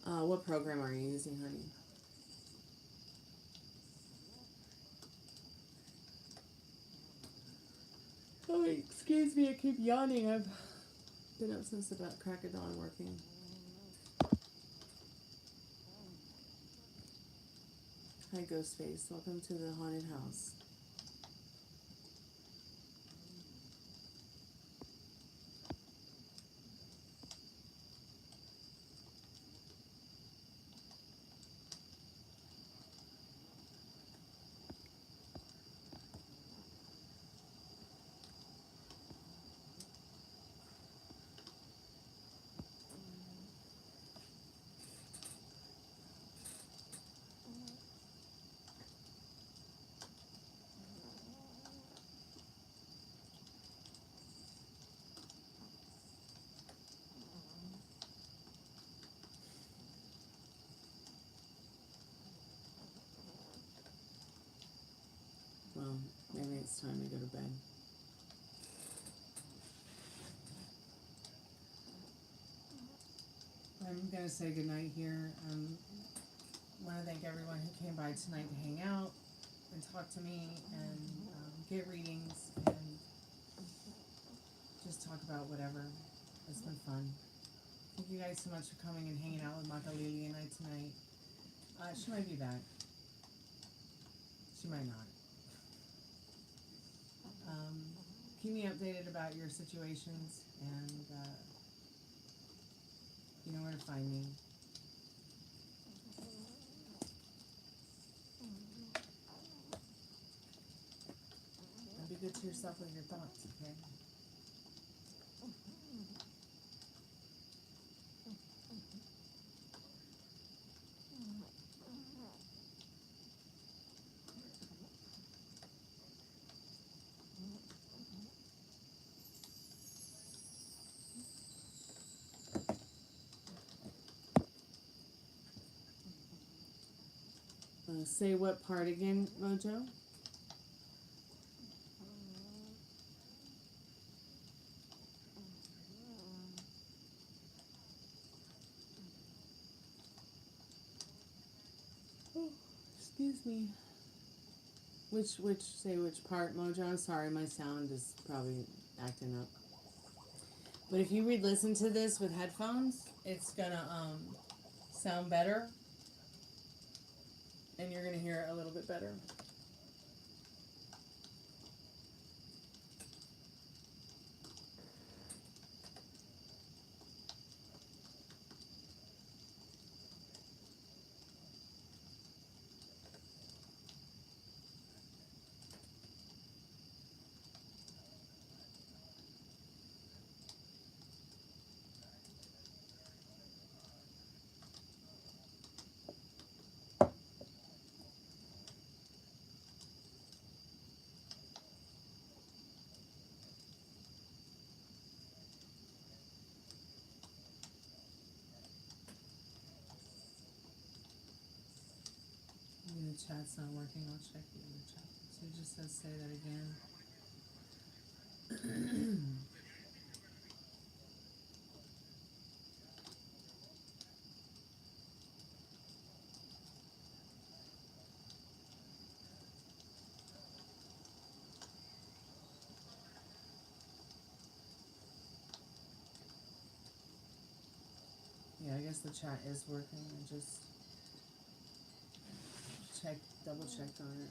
[SPEAKER 1] What program are you using, honey? Oh, excuse me, I keep yawning. I've been up since about crack of dawn working. Hi, Ghostface. Welcome to the haunted house. Well, maybe it's time to go to bed. I'm going to say goodnight here. I want to thank everyone who came by tonight to hang out and talk to me and get readings and just talk about whatever. It's been fun. Thank you guys so much for coming and hanging out with Makalili and I tonight. She might be back. She might not. Keep me updated about your situations, and you know where to find me. And be good to yourself with your thoughts, okay? Say what part again, Mojo? Oh, excuse me. Say which part, Mojo? I'm sorry, my sound is probably acting up. But if you re-listen to this with headphones, it's gonna sound better. And you're going to hear it a little bit better. chat's not working, I'll check the other chat. So it just says say that again. Yeah, I guess the chat is working. I just double checked on it.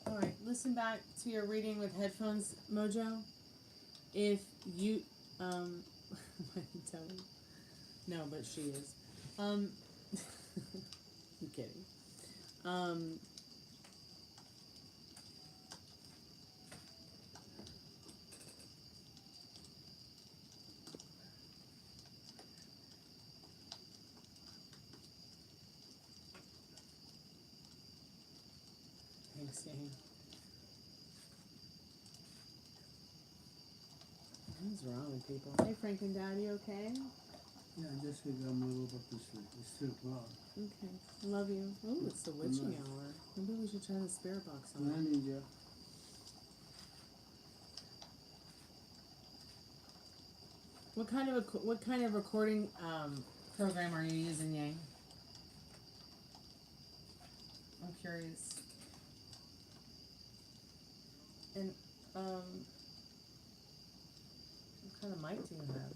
[SPEAKER 1] Alright, listen back to your reading with headphones, Mojo. If you, I'm telling you. No, but she is. I'm kidding. Thanks, Dane. What's wrong with people? Hey, Frank and Daddy, okay?
[SPEAKER 2] Yeah, I just figured I'm gonna go back to sleep. It's 3 o'clock.
[SPEAKER 1] Okay. Love you. Oh, it's the witching hour. Maybe we should try the spirit box on.
[SPEAKER 2] Yeah, Ninja.
[SPEAKER 1] What kind of recording program are you using, Yang? I'm curious. And what kind of mic do you have?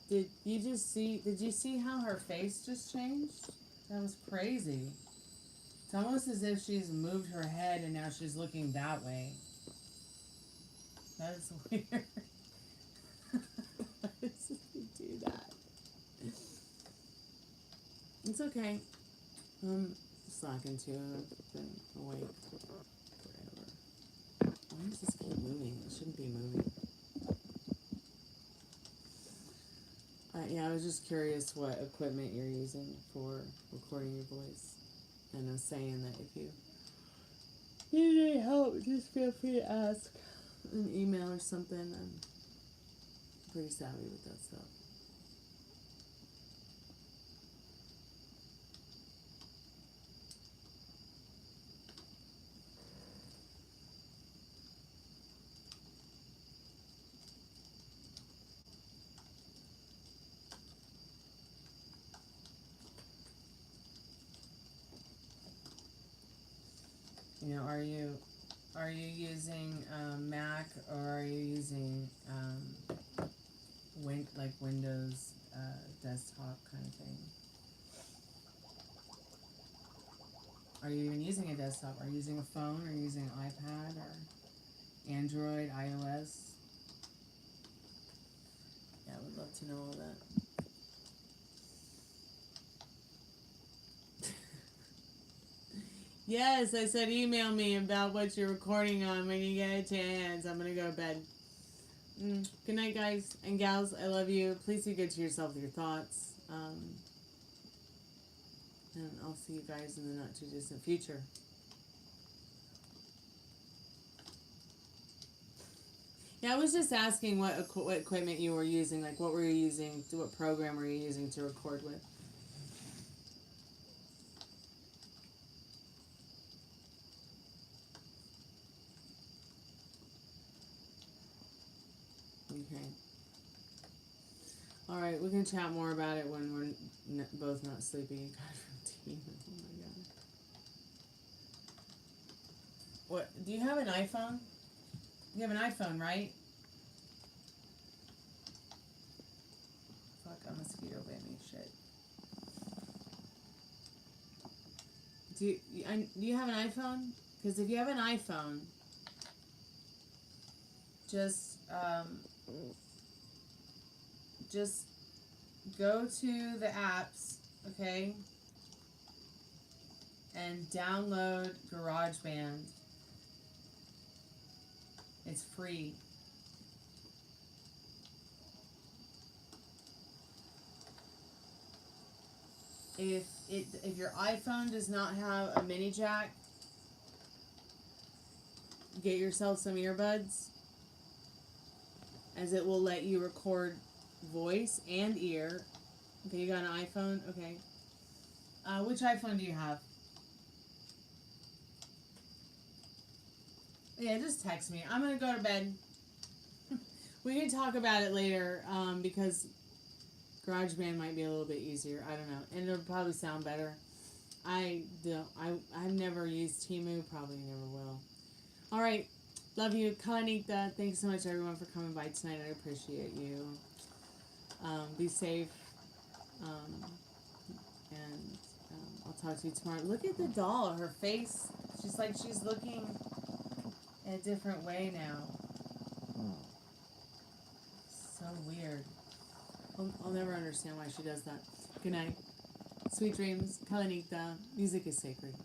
[SPEAKER 1] Did you see how her face just changed? That was crazy. It's almost as if she's moved her head and now she's looking that way. That is weird. Why does he do that? It's okay. I'm slacking too. I've been awake forever. Why does this keep moving? It shouldn't be moving. Yeah, I was just curious what equipment you're using for recording your voice. And I was saying that if you need any help, just feel free to ask an email or something. I'm pretty savvy with that stuff. You know, are you using Mac or are you using like Windows desktop kind of thing? Are you even using a desktop? Are you using a phone? Are you using an iPad or Android, iOS? Yeah, I would love to know all that. Yes, I said email me about what you're recording on when you get a chance. I'm going to go to bed. Good night, guys and gals. I love you. Please be good to yourself with your thoughts. And I'll see you guys in the not too distant future. Yeah, I was just asking what equipment you were using. Like, what were you using? What program were you using to record with? Okay. All right, we can chat more about it when we're both not sleepy. God, routine. Oh my god. What? Do you have an iPhone? You have an iPhone, right? Fuck, a mosquito bit me. Shit. Do you have an iPhone? Because if you have an iPhone, just go to the apps, okay, and download GarageBand. It's free. If your iPhone does not have a mini jack, get yourself some earbuds, as it will let you record voice and ear. Okay, you got an iPhone? Okay. Which iPhone do you have? Yeah, just text me. I'm gonna go to bed. We can talk about it later, because GarageBand might be a little bit easier. I don't know, and it'll probably sound better. I've never used Temu. Probably never will. All right, love you, Kalanita. Thanks so much, everyone, for coming by tonight. I appreciate you. Be safe, and I'll talk to you tomorrow. Look at the doll. Her face. She's like she's looking in a different way now. So weird. I'll never understand why she does that. Good night. Sweet dreams. Kalanita. Music is sacred.